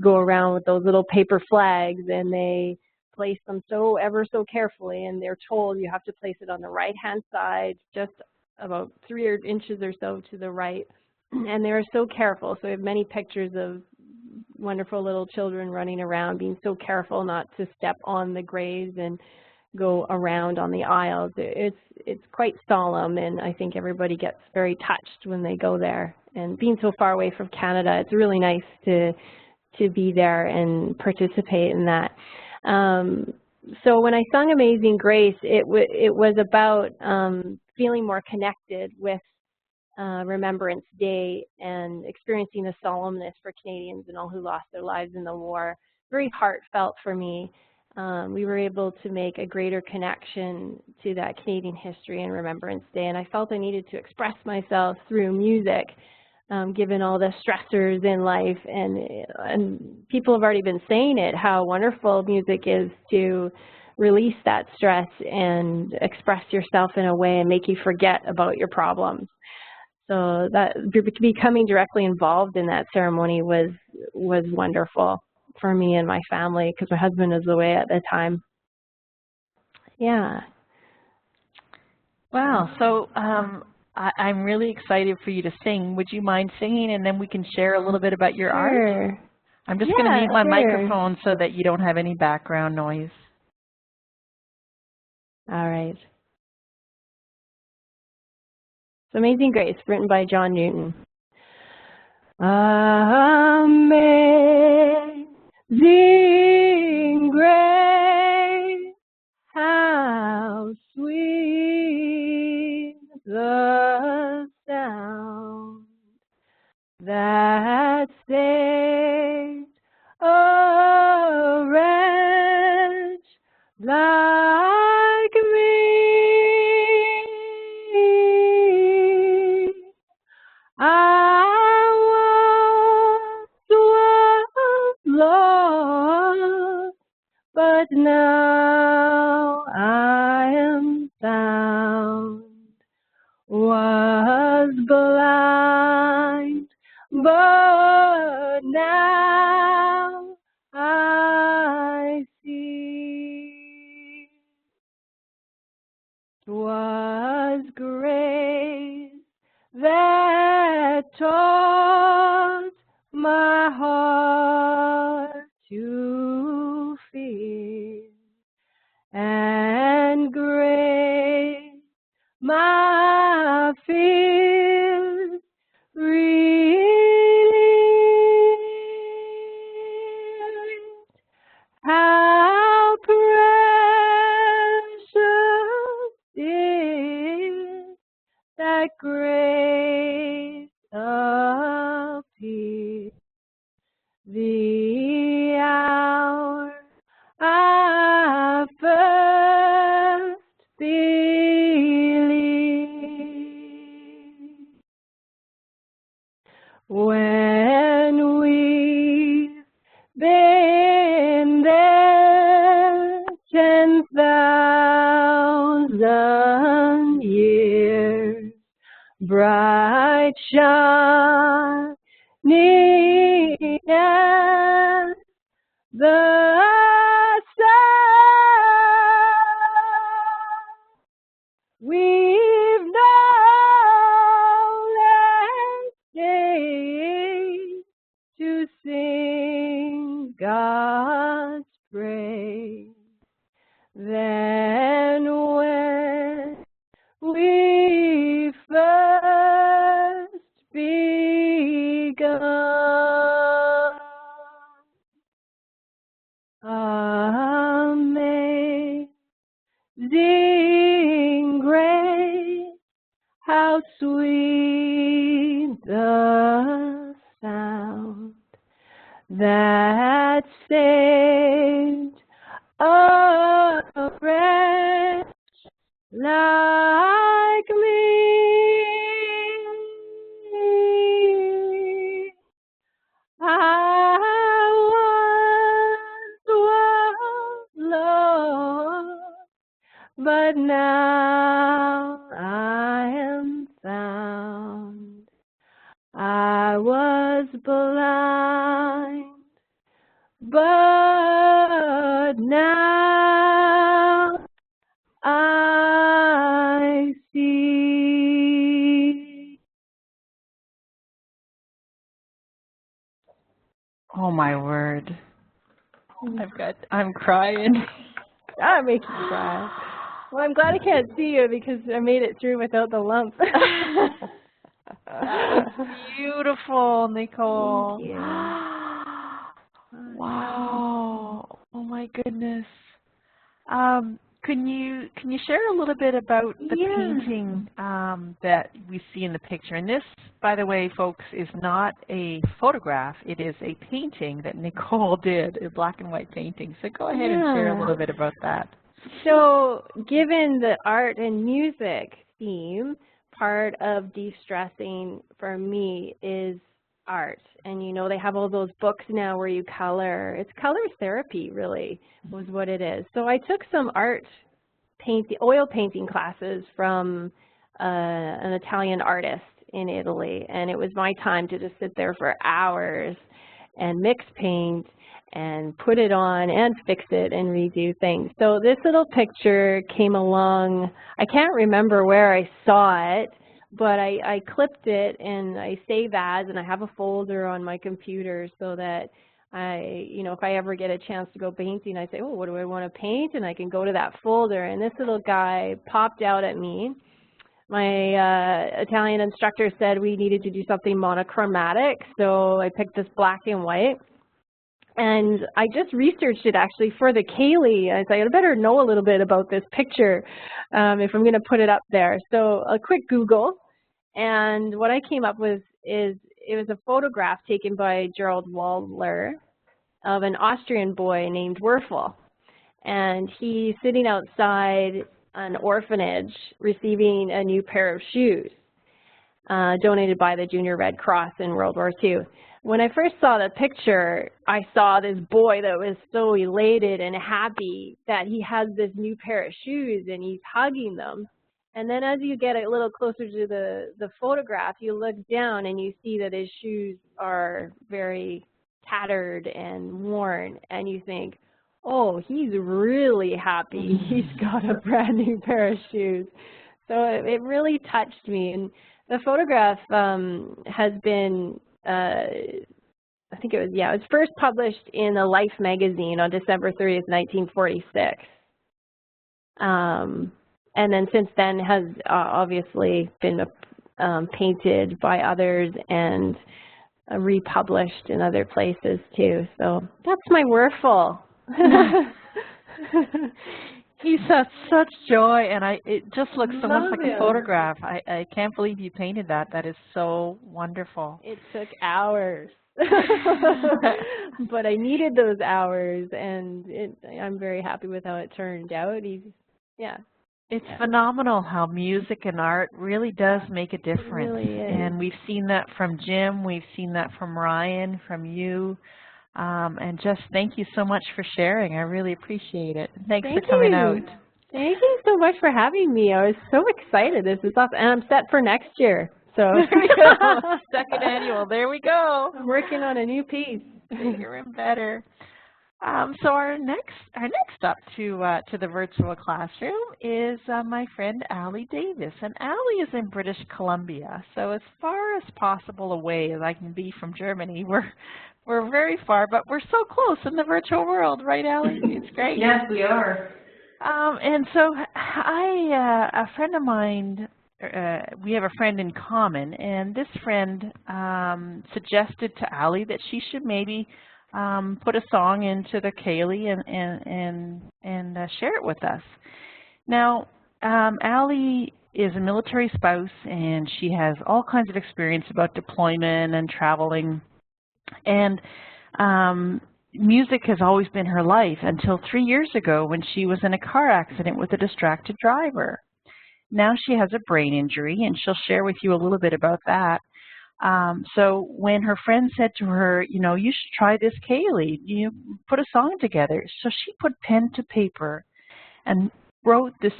go around with those little paper flags, and they place them ever so carefully, and they're told you have to place it on the right-hand side, just about 3 inches or so to the right. And they're so careful. So we have many pictures of wonderful little children running around, being so careful not to step on the graves and go around on the aisles. It's quite solemn, and I think everybody gets very touched when they go there. And being so far away from Canada, it's really nice to be there and participate in that. So when I sung Amazing Grace, it was about feeling more connected with Remembrance Day and experiencing the solemnness for Canadians and all who lost their lives in the war. Very heartfelt for me. We were able to make a greater connection to that Canadian history and Remembrance Day, and I felt I needed to express myself through music, given all the stressors in life. And people have already been saying it, how wonderful music is to release that stress and express yourself in a way and make you forget about your problems. So that becoming directly involved in that ceremony was wonderful for me and my family, because my husband was away at the time. Yeah. Wow. So I'm really excited for you to sing. Would you mind singing, and then we can share a little bit about your art? I'm just going to mute my microphone so that you don't have any background noise. All right. So Amazing Grace, written by John Newton. Amazing grace, how sweet the sound that saved a wretch like me. I now I am found, was blind, but now I see. 'Twas grace that taught my heart to fear, and grace my fears relieved. How precious is that grace appeared, the hour I first believed. When we've been there 10,000 years, bright shining as the sun, we've known that day to sing God's praise. Then when we first begun, amazing grace, how sweet the sound that saved a wretch like me. I once was lost, but now I am found. I was blind, but now I see. Oh my word. I'm crying. That makes me cry. Well, I'm glad I can't see you because I made it through without the lump. That was beautiful, Nicole. Thank you. Wow. Oh my goodness. Can you share a little bit about the painting that we see in the picture? And this, by the way, folks, is not a photograph. It is a painting that Nicole did, a black and white painting. So go ahead and share a little bit about that. So given the art and music theme, part of de-stressing for me is art. And you know, they have all those books now where you color. It's color therapy, really, was what it is. So I took some oil painting classes from an Italian artist in Italy, and it was my time to just sit there for hours and mix paint and put it on and fix it and redo things. So this little picture came along, I can't remember where I saw it, but I clipped it and I save as, and I have a folder on my computer so that if I ever get a chance to go painting, I say, oh, what do I want to paint? And I can go to that folder. And this little guy popped out at me. My Italian instructor said we needed to do something monochromatic, so I picked this black and white. And I just researched it actually for the Ceilidh. I said, I better know a little bit about this picture if I'm going to put it up there. So a quick Google, and what I came up with is it was a photograph taken by Gerald Waldler of an Austrian boy named Werfel. And he's sitting outside an orphanage receiving a new pair of shoes donated by the Junior Red Cross in World War II. when I first saw the picture, I saw this boy that was so elated and happy that he has this new pair of shoes and he's hugging them. And then as you get a little closer to the photograph, you look down and you see that his shoes are very tattered and worn, and you think, oh, he's really happy. He's got a brand new pair of shoes. So it really touched me. And the photograph has been, I think it was first published in the Life magazine on December 30th, 1946. And then since then has obviously been painted by others and republished in other places too. So that's my Werfel. He's such joy, and it just looks so much like a photograph. I can't believe you painted that. That is so wonderful. It took hours. But I needed those hours, and I'm very happy with how it turned out. It's phenomenal how music and art really does make a difference. It really is. And we've seen that from Jim, we've seen that from Ryan, from you. And just thank you so much for sharing. I really appreciate it. Thanks for coming out. Thank you so much for having me. I was so excited. This is awesome. And I'm set for next year. So there we go. Second annual. There we go. I'm working on a new piece. Bigger and better. So our next up to the virtual classroom is my friend Allie Davis, and Allie is in British Columbia. So as far as possible away as I can be from Germany, we're very far, but we're so close in the virtual world, right, Allie? It's great. Yes, we are. And so a friend of mine, we have a friend in common, and this friend suggested to Allie that she should maybe put a song into the Ceilidh and share it with us. Now, Allie is a military spouse, and she has all kinds of experience about deployment and traveling. And music has always been her life until 3 years ago when she was in a car accident with a distracted driver. Now she has a brain injury, and she'll share with you a little bit about that. So when her friend said to her, you know, you should try this Ceilidh, you put a song together. So she put pen to paper and wrote this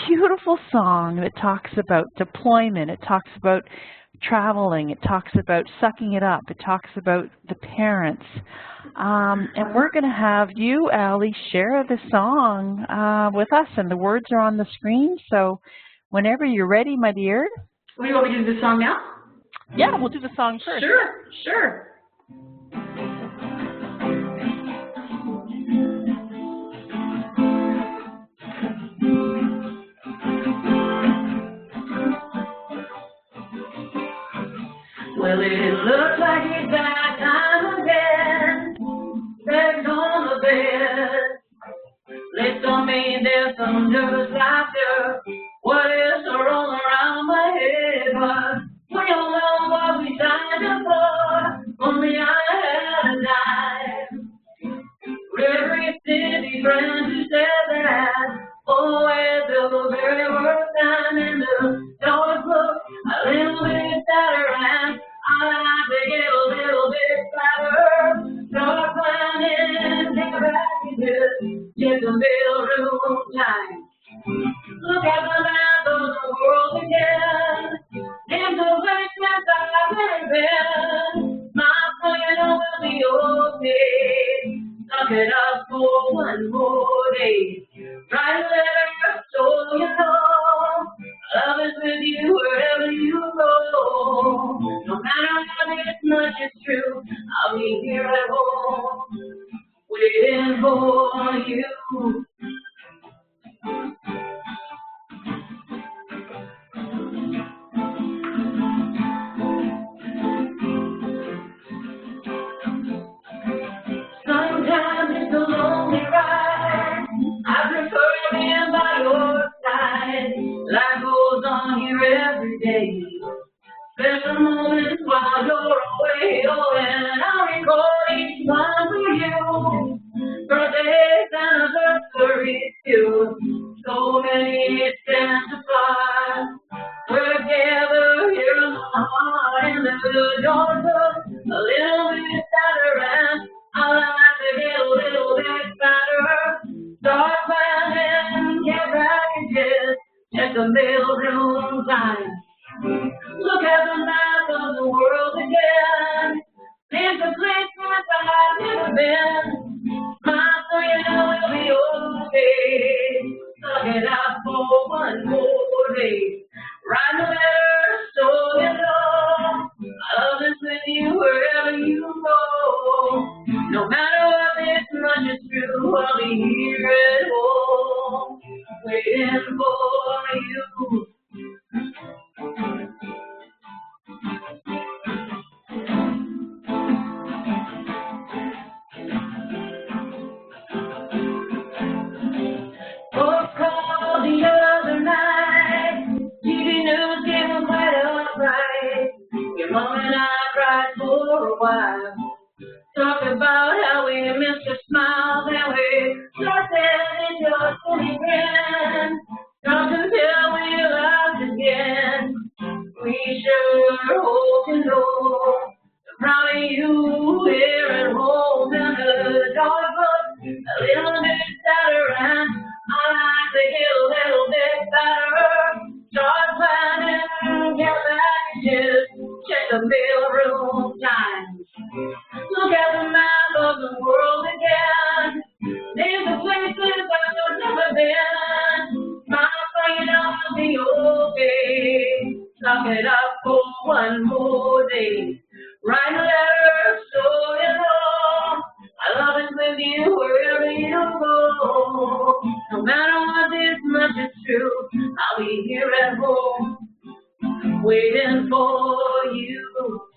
beautiful song that talks about deployment. It talks about traveling. It talks about sucking it up. It talks about the parents. And we're going to have you, Allie, share the song with us, and the words are on the screen. So whenever you're ready, my dear. What do you want me to do the song now? Yeah, we'll do the song first. Sure. Well, it looks like it's that time again. Back on the bed. Let's all make their thunderous laughter. What is rolling around my head? But we don't know what we signed up for. Only I had a dime. Every city friend who said that always the very worst time in the dark book. A little bit better, and I like to get a little bit fatter. Start planning, take a back into just a little room time. Look at the map of the world again. In the places I've been, my plan will be okay. Suck it up for one more day. Write a letter so you know love is with you wherever you go. No matter how much is true, I'll be here at home, waiting for you. Sometimes it's a lonely ride. I prefer being by your side. Life goes on here every day. Special moments while you're away. Oh, and I'll record each one for you. Birthdays, anniversaries too. So many stands apart. We're together here in my heart, and the good Lord took a little bit check the mailroom time. Look at the map of the world again. There's a place where I've never been. Smile so you know it'll be okay. Suck it out for one more day. Write a letter so you know I love is with you wherever you go. No matter what this much is true, I'll be here at home, waiting for you. Folks called the other night. TV news didn't quite upright. Your mom and I cried for a while. Talk about how we missed your smile, then we lost it in your silly grin. Talk until we laughed again. We sure hope you know I'm proud of you here at home. And the dog looks a little bit sadder, and I like to get a little bit better. Start planning, get packages, check the mailroom times. Look at the map of the world again. There's a places I've never been. Smile so you know I'll be okay. Suck it up for one more day. Write a letter so you know I love is with you wherever you go. No matter what this much is true, I'll be here at home, waiting for you.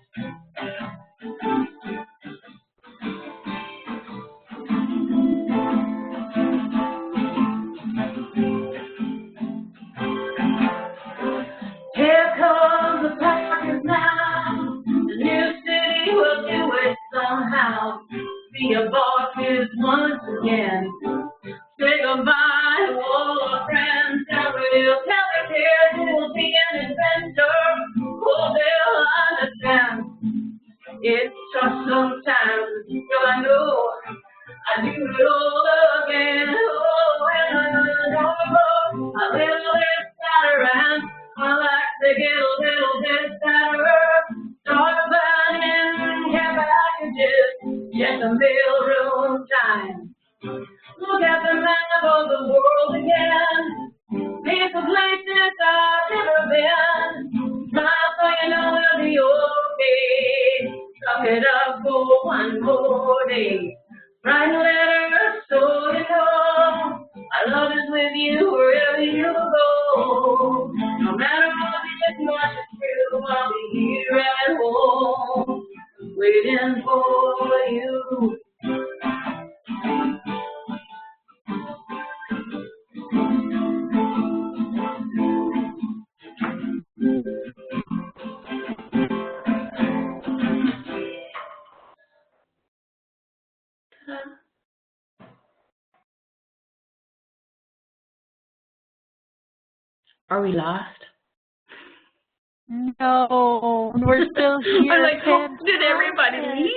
Here comes the Packers now. The new city will do it somehow. Be a boss is once again. Say goodbye to all our friends, and we'll tell their kids it will be an adventure. Oh, they'll understand. It's tough sometimes, but I know I do it all again. Oh, and I know a little bit sadder, and I like to get a little bit sadder. Start planning care packages, check the mailroom time. Look at the map of the world again. There's a places I've never been. Smile so you know it'll be okay. Suck it up for one more day. Write a letter so you know I love is with you wherever you go. No matter what this much is true, I'll be here at home, waiting for you. Are we lost? No, we're still here. I'm like, oh, did everybody leave?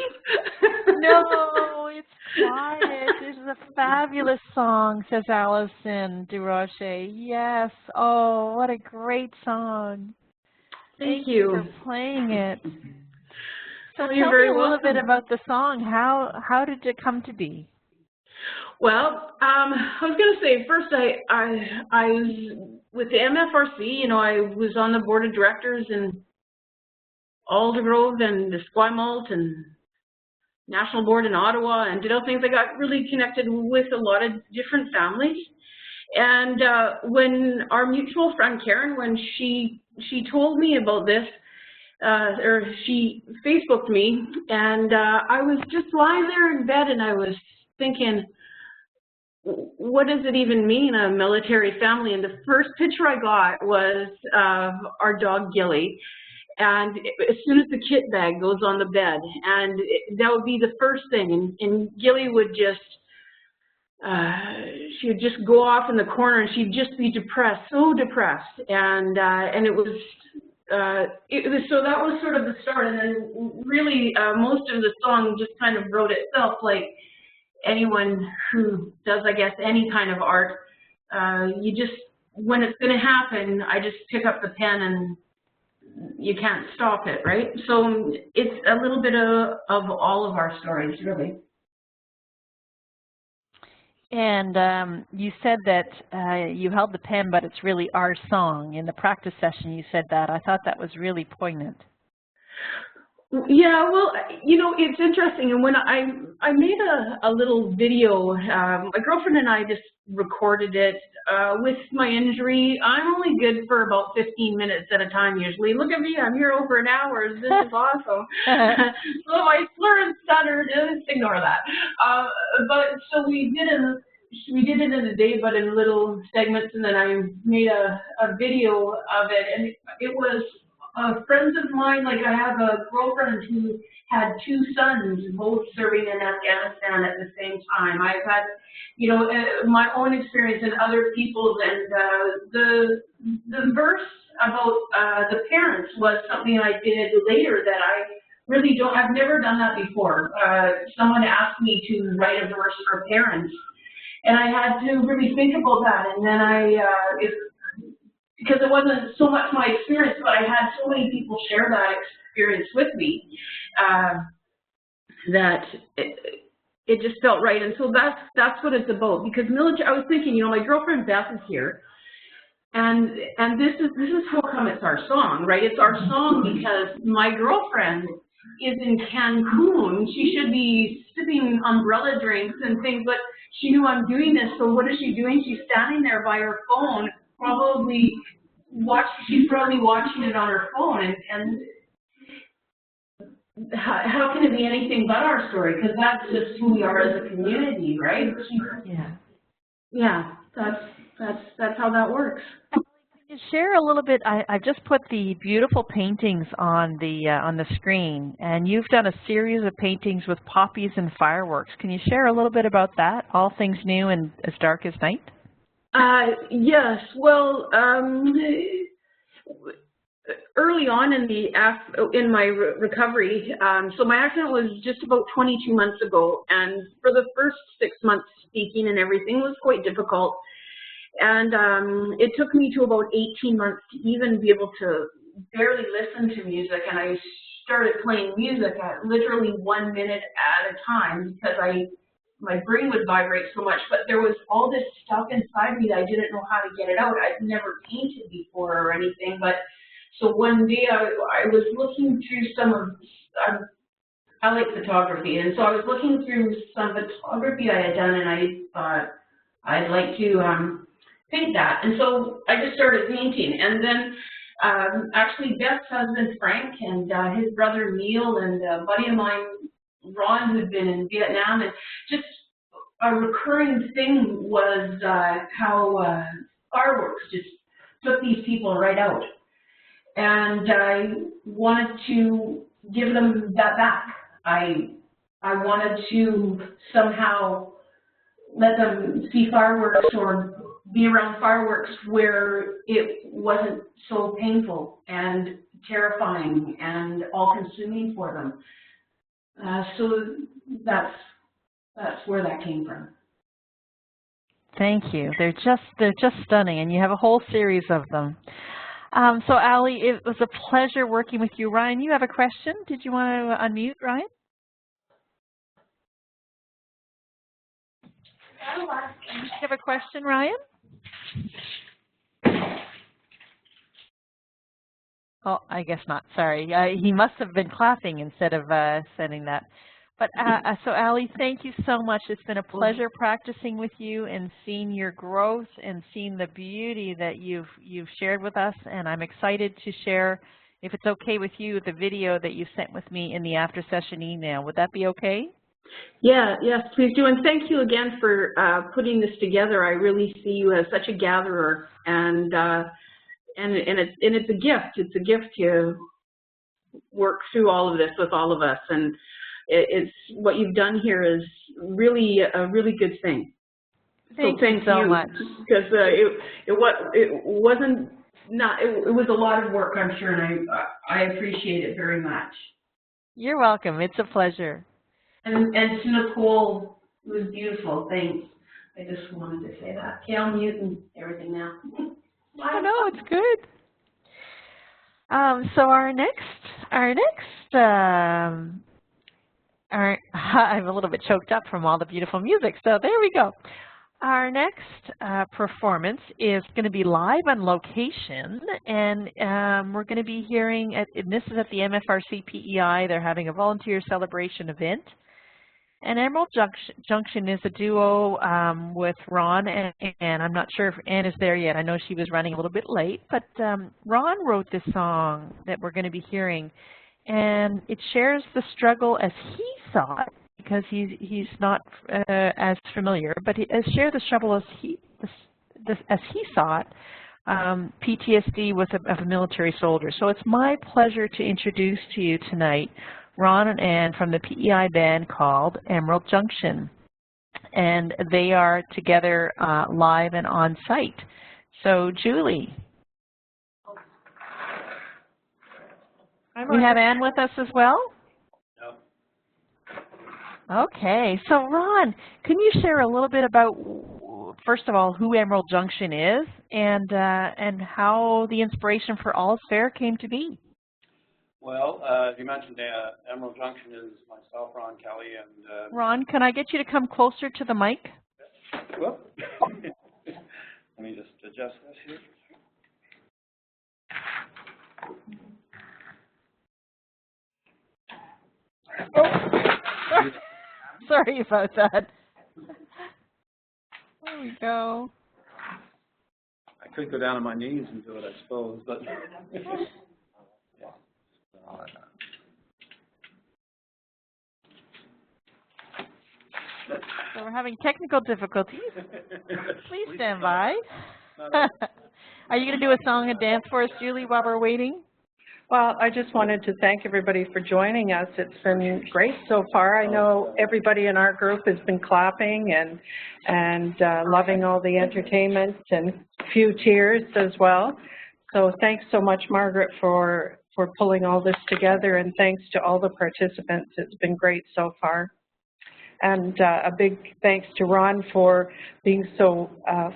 No, it's quiet. This is a fabulous song, says Allison DeRoche. Yes. Oh, what a great song. Thank you for playing it. So you're tell very me a little welcome. bit about the song. How did it come to be? Well, I was going to say, first I was with the MFRC, you know, I was on the board of directors in Aldergrove and the Esquimalt and National Board in Ottawa, and did all things. I got really connected with a lot of different families. And when our mutual friend Karen, when she told me about this, or she Facebooked me, and I was just lying there in bed and I was thinking, what does it even mean, a military family? And the first picture I got was our dog Gilly, and as soon as the kit bag goes on the bed, and that would be the first thing, and Gilly would just, she would just go off in the corner and she'd just be depressed, so depressed, and it was so that was sort of the start, and then really most of the song just kind of wrote itself, like anyone who does, I guess, any kind of art, you just when it's going to happen, I just pick up the pen and you can't stop it, right? So it's a little bit of all of our stories, really. And you said that you held the pen, but it's really our song. In the practice session, you said that. I thought that was really poignant. Yeah, well, you know, it's interesting. And when I made a little video, my girlfriend and I just recorded it. With my injury, I'm only good for about 15 minutes at a time usually. Look at me, I'm here over an hour. This is awesome. So I slur and stutter, just ignore that. But so we did it in a day, but in little segments, and then I made a video of it, and it was friends of mine. Like, I have a girlfriend who had 2 sons, both serving in Afghanistan at the same time. I've had, you know, my own experience and other people's, and the verse about the parents was something I did later that I really don't, I've never done that before. Someone asked me to write a verse for parents, and I had to really think about that, and then because it wasn't so much my experience, but I had so many people share that experience with me that it just felt right. And so that's what it's about. Because military, I was thinking, you know, my girlfriend Beth is here, and this is how come it's our song, right? It's our song because my girlfriend is in Cancun. She should be sipping umbrella drinks and things, but she knew I'm doing this. So what is she doing? She's standing there by her phone. She's probably watching it on her phone, and how can it be anything but our story? Because that's just who we are as a community, right? Yeah, that's how that works. Can you share a little bit? I just put the beautiful paintings on the screen, and you've done a series of paintings with poppies and fireworks. Can you share a little bit about that? All things new and as dark as night. Yes, well, early on in my recovery, so my accident was just about 22 months ago, and for the first 6 months speaking and everything was quite difficult, and it took me to about 18 months to even be able to barely listen to music, and I started playing music at literally 1 minute at a time because my brain would vibrate so much, but there was all this stuff inside me that I didn't know how to get it out. I'd never painted before or anything, but so one day I was looking through some of, I like photography, and so I was looking through some photography I had done, and I thought I'd like to paint that, and so I just started painting, and then actually Beth's husband Frank and his brother Neil and a buddy of mine Ron, who'd been in Vietnam, and just a recurring thing was how fireworks just took these people right out. And I wanted to give them that back. I wanted to somehow let them see fireworks or be around fireworks where it wasn't so painful and terrifying and all-consuming for them. So that's where that came from. Thank you. They're just stunning, and you have a whole series of them. So Ali, it was a pleasure working with you. Ryan, you have a question? Did you want to unmute, Ryan? Do you have a question, Ryan? Oh, I guess not. Sorry. He must have been clapping instead of sending that. But so Ali, thank you so much. It's been a pleasure practicing with you and seeing your growth and seeing the beauty that you've shared with us. And I'm excited to share, if it's okay with you, the video that you sent with me in the after session email. Would that be okay? Yeah, yes, please do. And thank you again for putting this together. I really see you as such a gatherer, and it's a gift. It's a gift to work through all of this with all of us, and it's what you've done here is really a really good thing. Thank you so much. Because it was a lot of work, I'm sure, and I appreciate it very much. You're welcome. It's a pleasure. And to Nicole, it was beautiful. Thanks. I just wanted to say that. Okay, I'll mute and everything now. Oh, no, it's good. So I'm a little bit choked up from all the beautiful music, so there we go. Our next performance is going to be live on location, and we're going to be hearing, and this is at the MFRC-PEI. They're having a volunteer celebration event. And Emerald Junction is a duo with Ron and Ann. I'm not sure if Ann is there yet. I know she was running a little bit late, but Ron wrote this song that we're going to be hearing, and it shares the struggle as he saw it, because he's not as familiar, but it shares the struggle as he saw it, PTSD of a military soldier. So it's my pleasure to introduce to you tonight Ron and Ann from the PEI band called Emerald Junction, and they are together live and on site. So Julie, we have Ann with us as well? No. Okay, so Ron, can you share a little bit about, first of all, who Emerald Junction is and how the inspiration for All's Fair came to be? Well, you mentioned Emerald Junction is myself, Ron Kelly, and... Ron, can I get you to come closer to the mic? Whoop. Let me just adjust this here. Oh. Sorry about that. There we go. I could go down on my knees and do it, I suppose, but... So we're having technical difficulties. Please stand by. Are you going to do a song and dance for us, Julie, while we're waiting? Well, I just wanted to thank everybody for joining us. It's been great so far. I know everybody in our group has been clapping and loving all the entertainment and a few tears as well. So thanks so much, Margaret, for pulling all this together, and thanks to all the participants. It's been great so far. And a big thanks to Ron for being so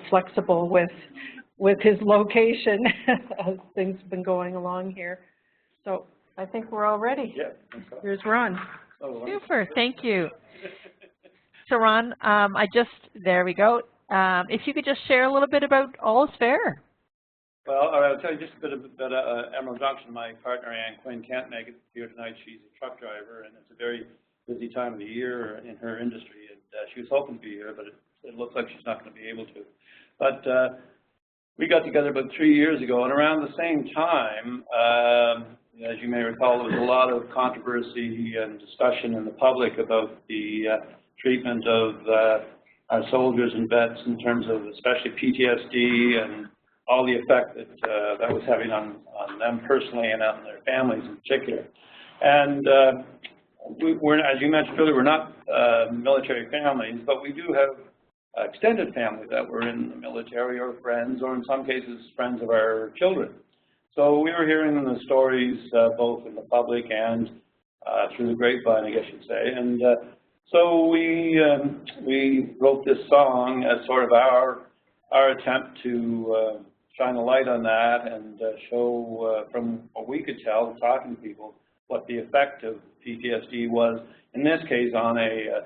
flexible with his location as things have been going along here. So I think we're all ready. Yeah, thanks. Here's Ron. Super, thank you. So Ron, there we go. If you could just share a little bit about All's Fair. Well, I'll tell you just a bit about Emerald Junction. My partner, Ann Quinn, can't make it here tonight. She's a truck driver, and it's a very busy time of the year in her industry, and she was hoping to be here, but it looks like she's not going to be able to. But we got together about 3 years ago, and around the same time, as you may recall, there was a lot of controversy and discussion in the public about the treatment of our soldiers and vets in terms of especially PTSD and all the effect that that was having on them personally and on their families in particular. And we're, as you mentioned earlier, we're not military families, but we do have extended families that were in the military or friends, or in some cases friends of our children. So we were hearing the stories both in the public and through the grapevine, I guess you'd say. And so we wrote this song as sort of our attempt to shine a light on that and show, from what we could tell, talking to people, what the effect of PTSD was, in this case, on a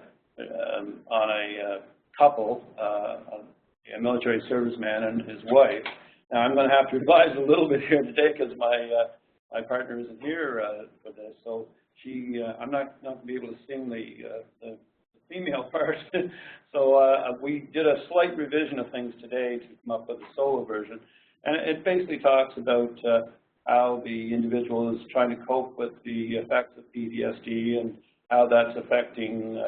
couple, a military serviceman and his wife. Now, I'm going to have to advise a little bit here today because my partner isn't here for this, so I'm not going to be able to sing the female part. So we did a slight revision of things today to come up with a solo version, and it basically talks about how the individual is trying to cope with the effects of PTSD and how that's affecting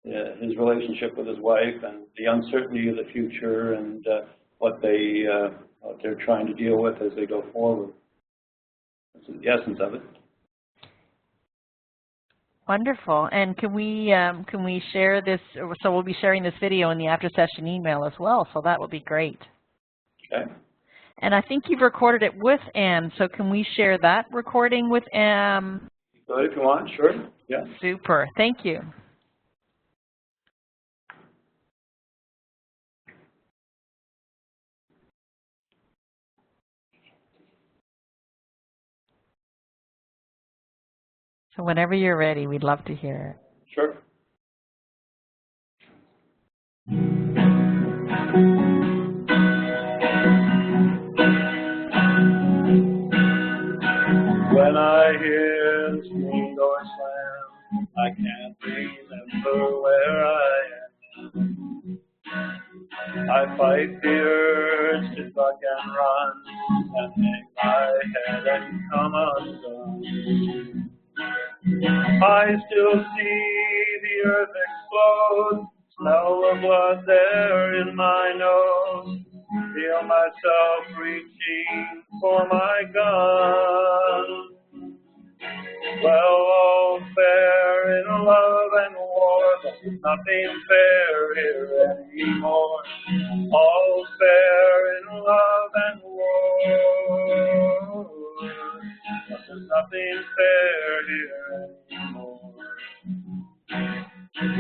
his relationship with his wife and the uncertainty of the future and what they're trying to deal with as they go forward. That's the essence of it. Wonderful. And can we share this? So we'll be sharing this video in the after session email as well. So that would be great. Okay. And I think you've recorded it with Ann. So can we share that recording with Ann? Go ahead if you want. Sure. Yeah. Super. Thank you. So whenever you're ready, we'd love to hear it. Sure. When I hear the screen door slam, I can't remember where I am. I fight the urge to duck and run and hang my head and come undone. I still see the earth explode, smell the blood there in my nose, feel myself reaching for my gun. Well, all's fair in love and war, but there's nothing fair here anymore. All's fair in love and war, but there's nothing fair here anymore.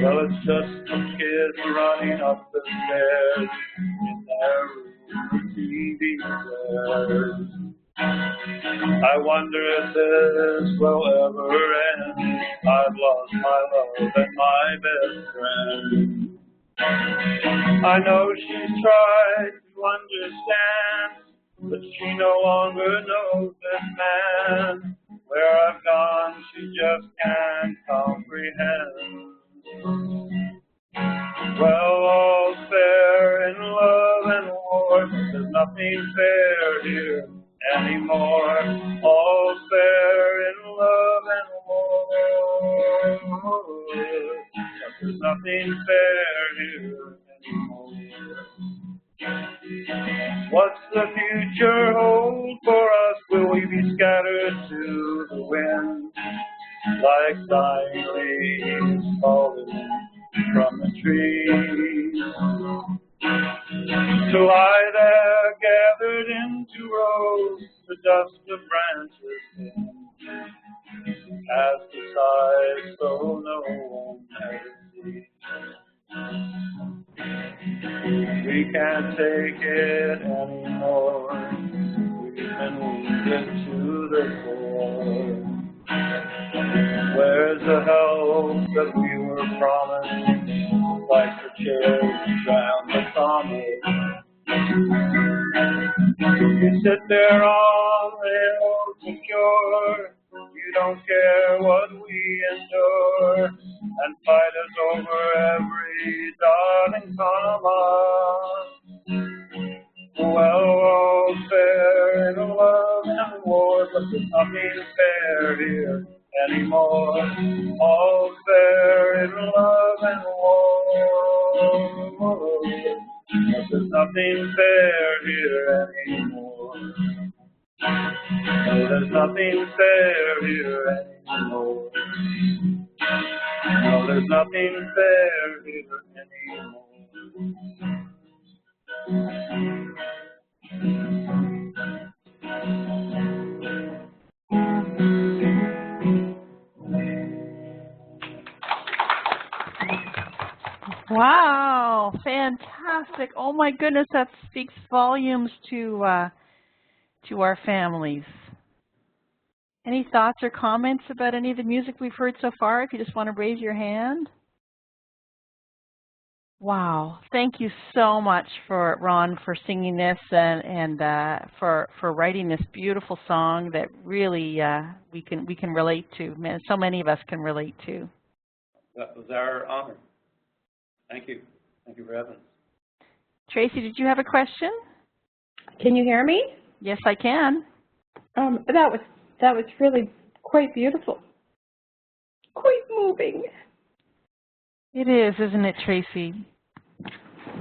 Well, it's just some kids running up the stairs in their room TV players. I wonder if this will ever end. I've lost my love and my best friend. I know she's tried to understand, but she no longer knows this man. Where I've gone, she just can't comprehend. Well, all's fair in love and war, but there's nothing fair here anymore. All's fair in love and war, but there's nothing fair here anymore. What's the future hold for us? Will we be scattered to the wind like dying leaves falling from the trees? To lie there gathered into rows, the dust of branches thin, cast aside so no one ever sees. We can't take it anymore, we've been wounded to the core. Where's the help that we were promised, like the chairs around the common? You sit there on rails secure, you don't care what we endure, and fight us over every dot and comma. Well, all's fair in love and war, but there's nothing fair here anymore. All's fair in love and war, but there's nothing fair here anymore. No, there's nothing fair here anymore. No, there's nothing fair here anymore. Wow, fantastic. Oh my goodness, that speaks volumes to our families. Any thoughts or comments about any of the music we've heard so far, if you just want to raise your hand? Wow, thank you so much, Ron, for singing this and for writing this beautiful song that really we can relate to. Man, so many of us can relate to. That was our honor. Thank you. Thank you for having us. Tracy, did you have a question? Can you hear me? Yes, I can. That was really quite beautiful. Quite moving. It is, isn't it, Tracy?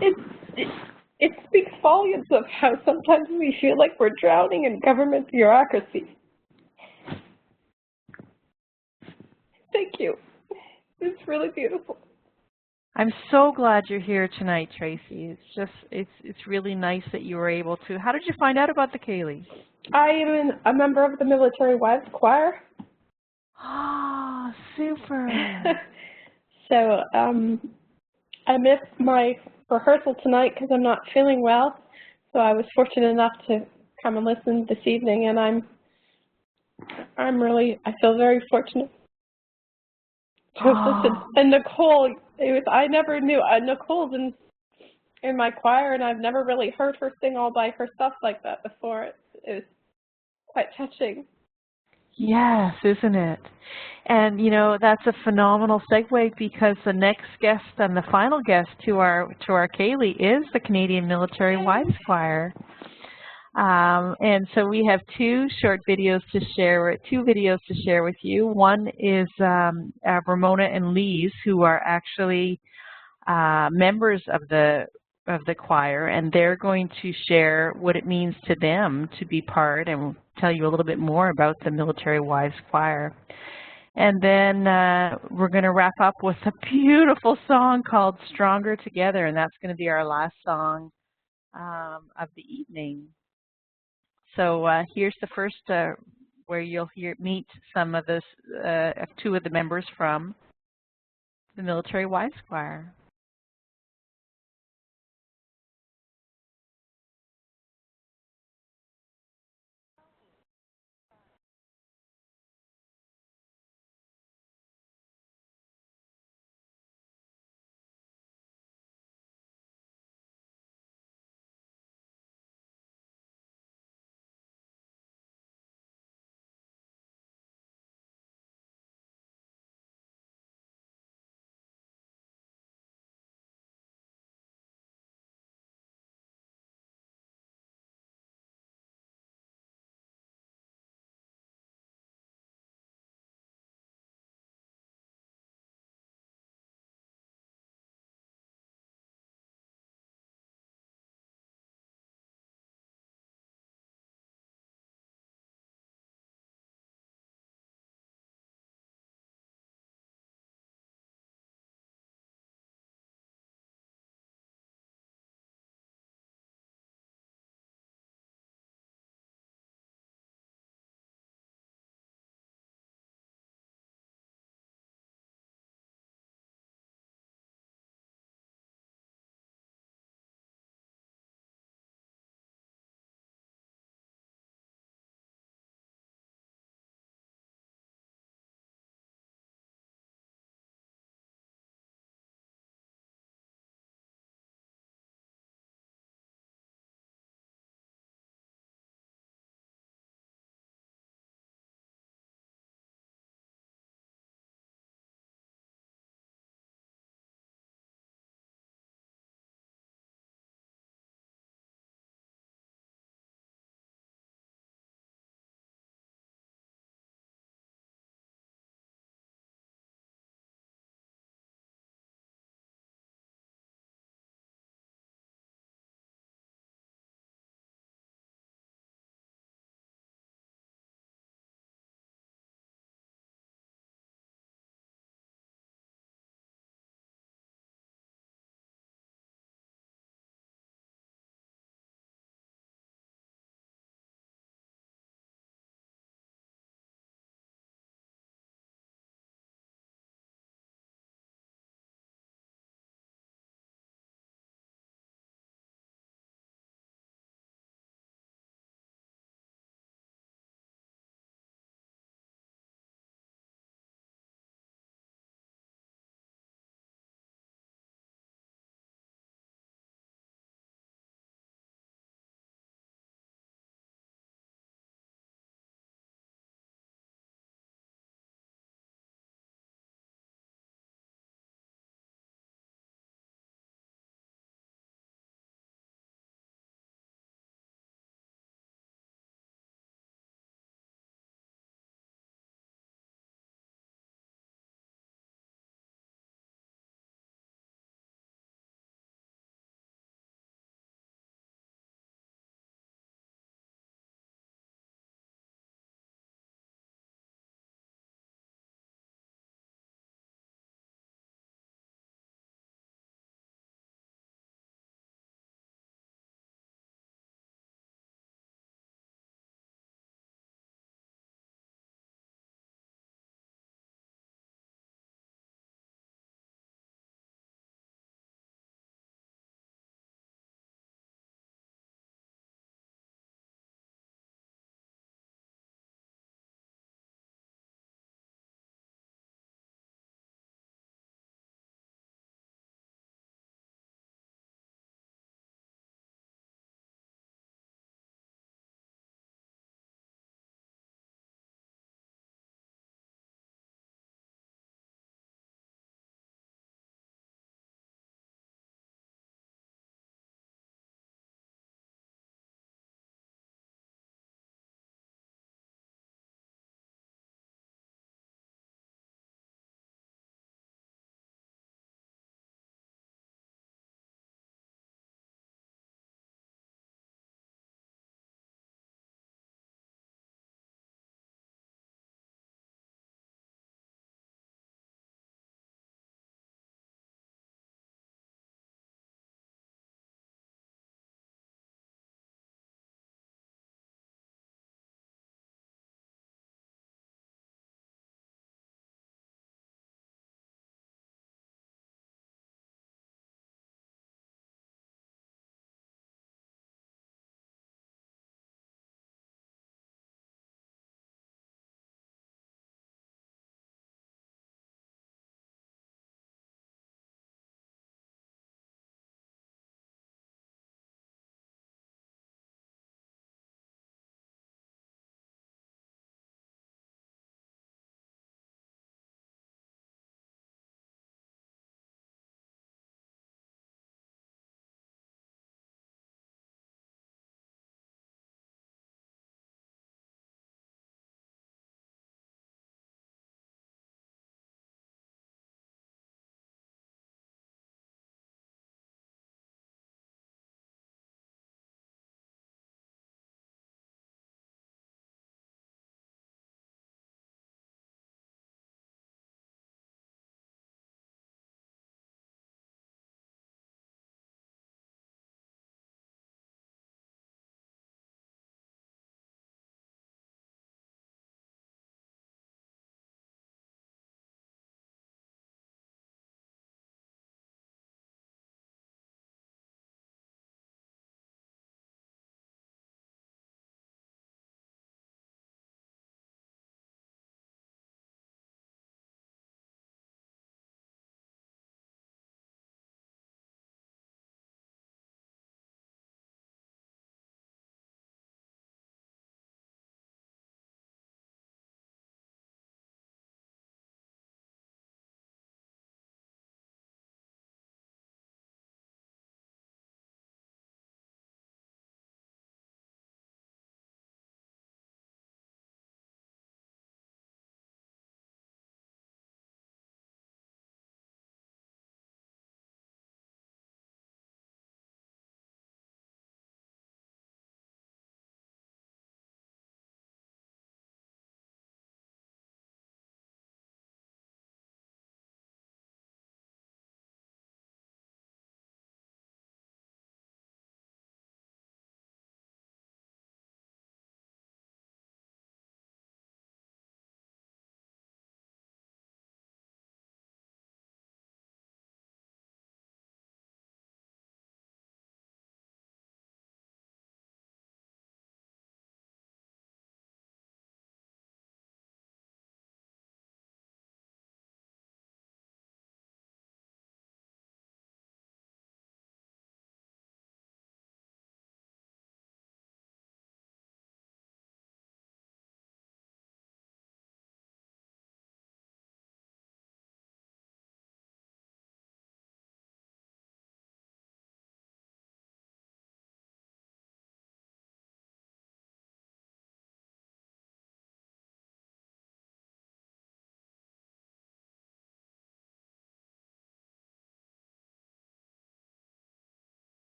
It speaks volumes of how sometimes we feel like we're drowning in government bureaucracy. Thank you. It's really beautiful. I'm so glad you're here tonight, Tracy. It's really nice that you were able to. How did you find out about the Ceilidh? I am a member of the Military Wives Choir. Oh, super. So I missed my rehearsal tonight because I'm not feeling well. So I was fortunate enough to come and listen this evening, and I feel very fortunate So and Nicole, I never knew, Nicole's in my choir, and I've never really heard her sing all by herself like that before. It was quite touching. Yes, isn't it? And you know, that's a phenomenal segue, because the next guest and the final guest to our Ceilidh is the Canadian Military Wives Choir. And so we have two videos to share with you. One is Ramona and Lise, who are actually members of the choir, and they're going to share what it means to them to be part, and tell you a little bit more about the Military Wives Choir. And then we're going to wrap up with a beautiful song called Stronger Together, and that's going to be our last song of the evening. So here's the first where you'll meet some of this, two of the members from the Military Wives Choir.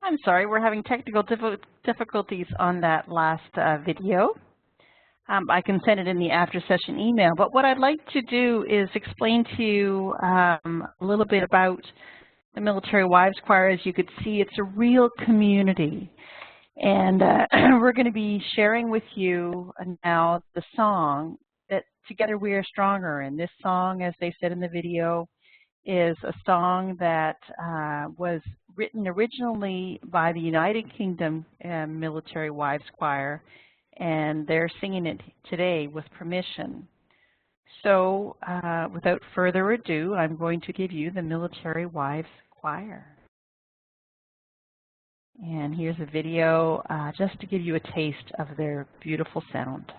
I'm sorry, we're having technical difficulties on that last video. I can send it in the after-session email, but what I'd like to do is explain to you a little bit about the Military Wives Choir. As you could see, it's a real community. And we're going to be sharing with you now the song that Together We Are Stronger. And this song, as they said in the video, is a song that was written originally by the United Kingdom Military Wives Choir, and they're singing it today with permission. So without further ado, I'm going to give you the Military Wives Choir. And here's a video just to give you a taste of their beautiful sound.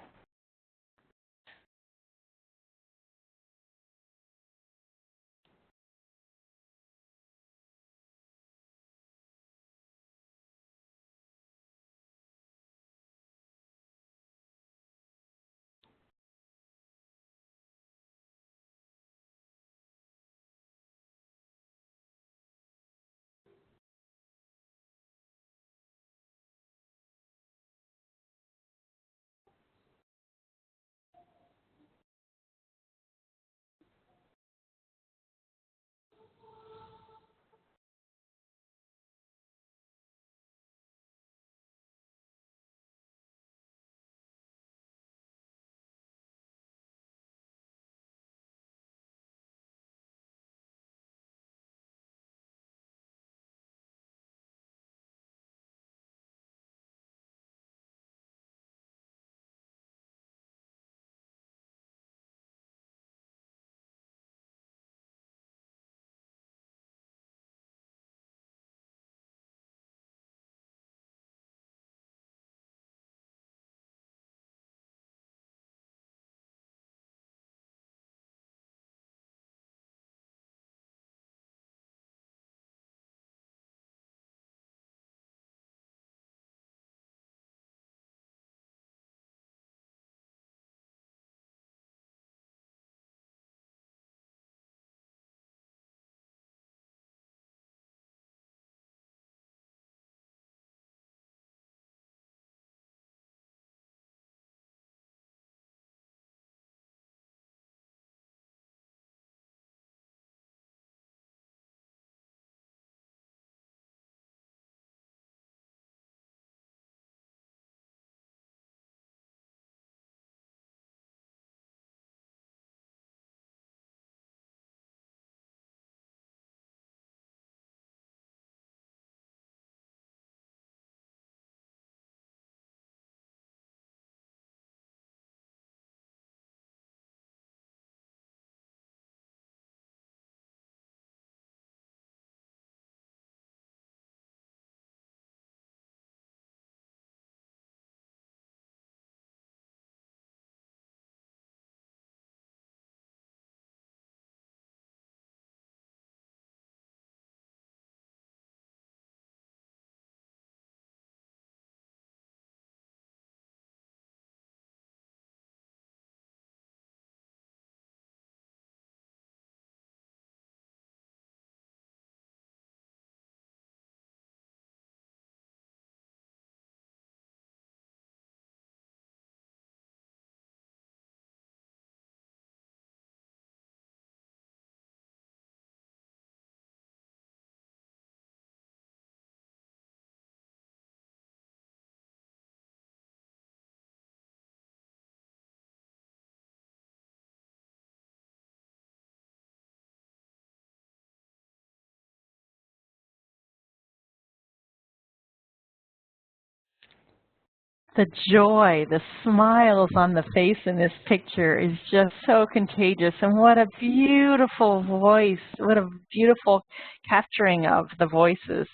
The joy, the smiles on the face in this picture is just so contagious. And what a beautiful voice, what a beautiful capturing of the voices.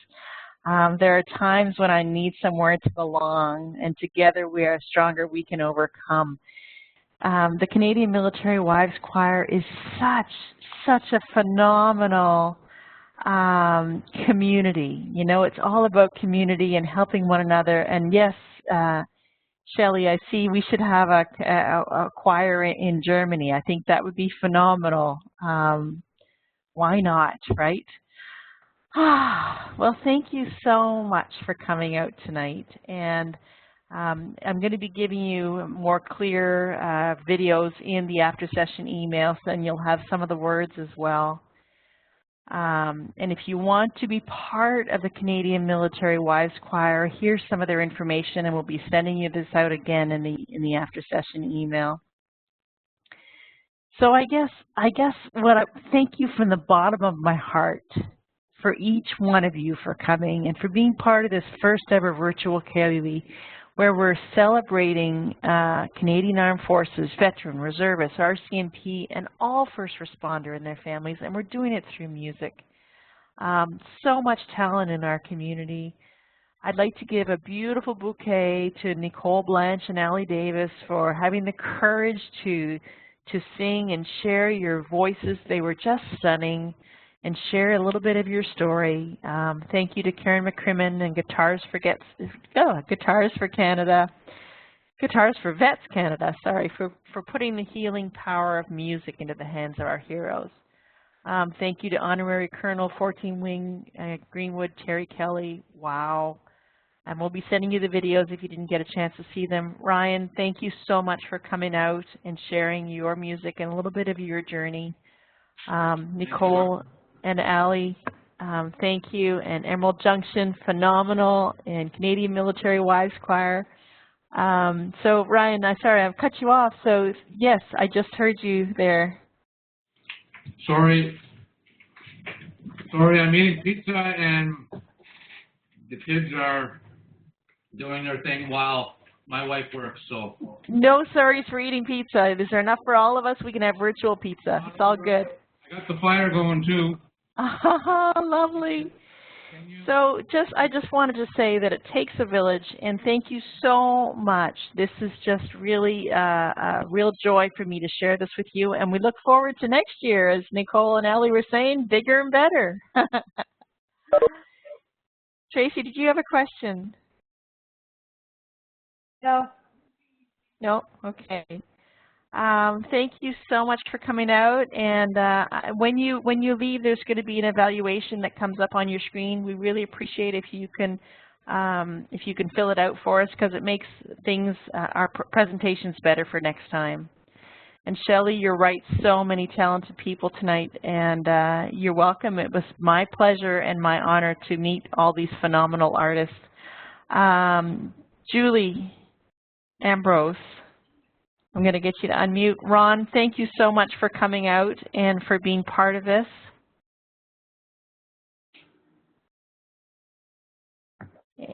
There are times when I need somewhere to belong, and together we are stronger, we can overcome. The Canadian Military Wives Choir is such a phenomenal community. You know, it's all about community and helping one another. And yes, Shelley, I see we should have a choir in Germany. I think that would be phenomenal. Why not, right? Well, thank you so much for coming out tonight. And I'm going to be giving you more clear videos in the after-session emails, and you'll have some of the words as well. And if you want to be part of the Canadian Military Wives Choir, here's some of their information, and we'll be sending you this out again in the after-session email. So I guess thank you from the bottom of my heart for each one of you for coming and for being part of this first ever virtual Ceilidh, where we're celebrating Canadian Armed Forces, veteran, reservists, RCMP, and all first responder and their families, and we're doing it through music. So much talent in our community. I'd like to give a beautiful bouquet to Nicole Blanche and Allie Davis for having the courage to sing and share your voices. They were just stunning, and share a little bit of your story. Thank you to Karen McCrimmon and Guitars for Canada, Guitars for Vets Canada, sorry, for putting the healing power of music into the hands of our heroes. Thank you to Honorary Colonel 14 Wing Greenwood, Terry Kelly, wow. And we'll be sending you the videos if you didn't get a chance to see them. Ryan, thank you so much for coming out and sharing your music and a little bit of your journey. Nicole and Allie, thank you. And Emerald Junction, phenomenal. And Canadian Military Wives Choir. So Ryan, sorry, I've cut you off. So yes, I just heard you there. Sorry, I'm eating pizza and the kids are doing their thing while my wife works, so. No sorries for eating pizza. Is there enough for all of us? We can have virtual pizza. It's all good. I got the fire going too. Oh, lovely. So I just wanted to say that it takes a village, and thank you so much. This is just really a real joy for me to share this with you, and we look forward to next year, as Nicole and Allie were saying, bigger and better. Tracy, did you have a question? No. No? Okay. Thank you so much for coming out, and when you leave, there's going to be an evaluation that comes up on your screen. We really appreciate if you can fill it out for us, because it makes things our presentations better for next time. And Shelley, you're right, so many talented people tonight, and you're welcome. It was my pleasure and my honor to meet all these phenomenal artists. Julie Ambrose, I'm going to get you to unmute. Ron, thank you so much for coming out and for being part of this.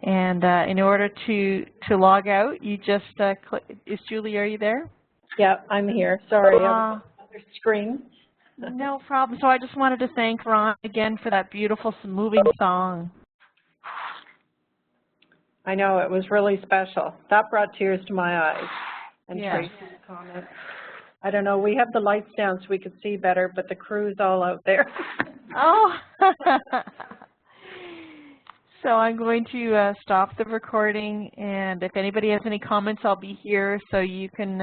And in order to log out, you just click. Julie, are you there? Yeah, I'm here. Sorry, I'm on the other screen. No problem. So I just wanted to thank Ron again for that beautiful, moving song. I know, it was really special. That brought tears to my eyes. And yeah. Tracy's comment. I don't know, we have the lights down so we could see better, but the crew's all out there. Oh. So I'm going to stop the recording, and if anybody has any comments, I'll be here, so you can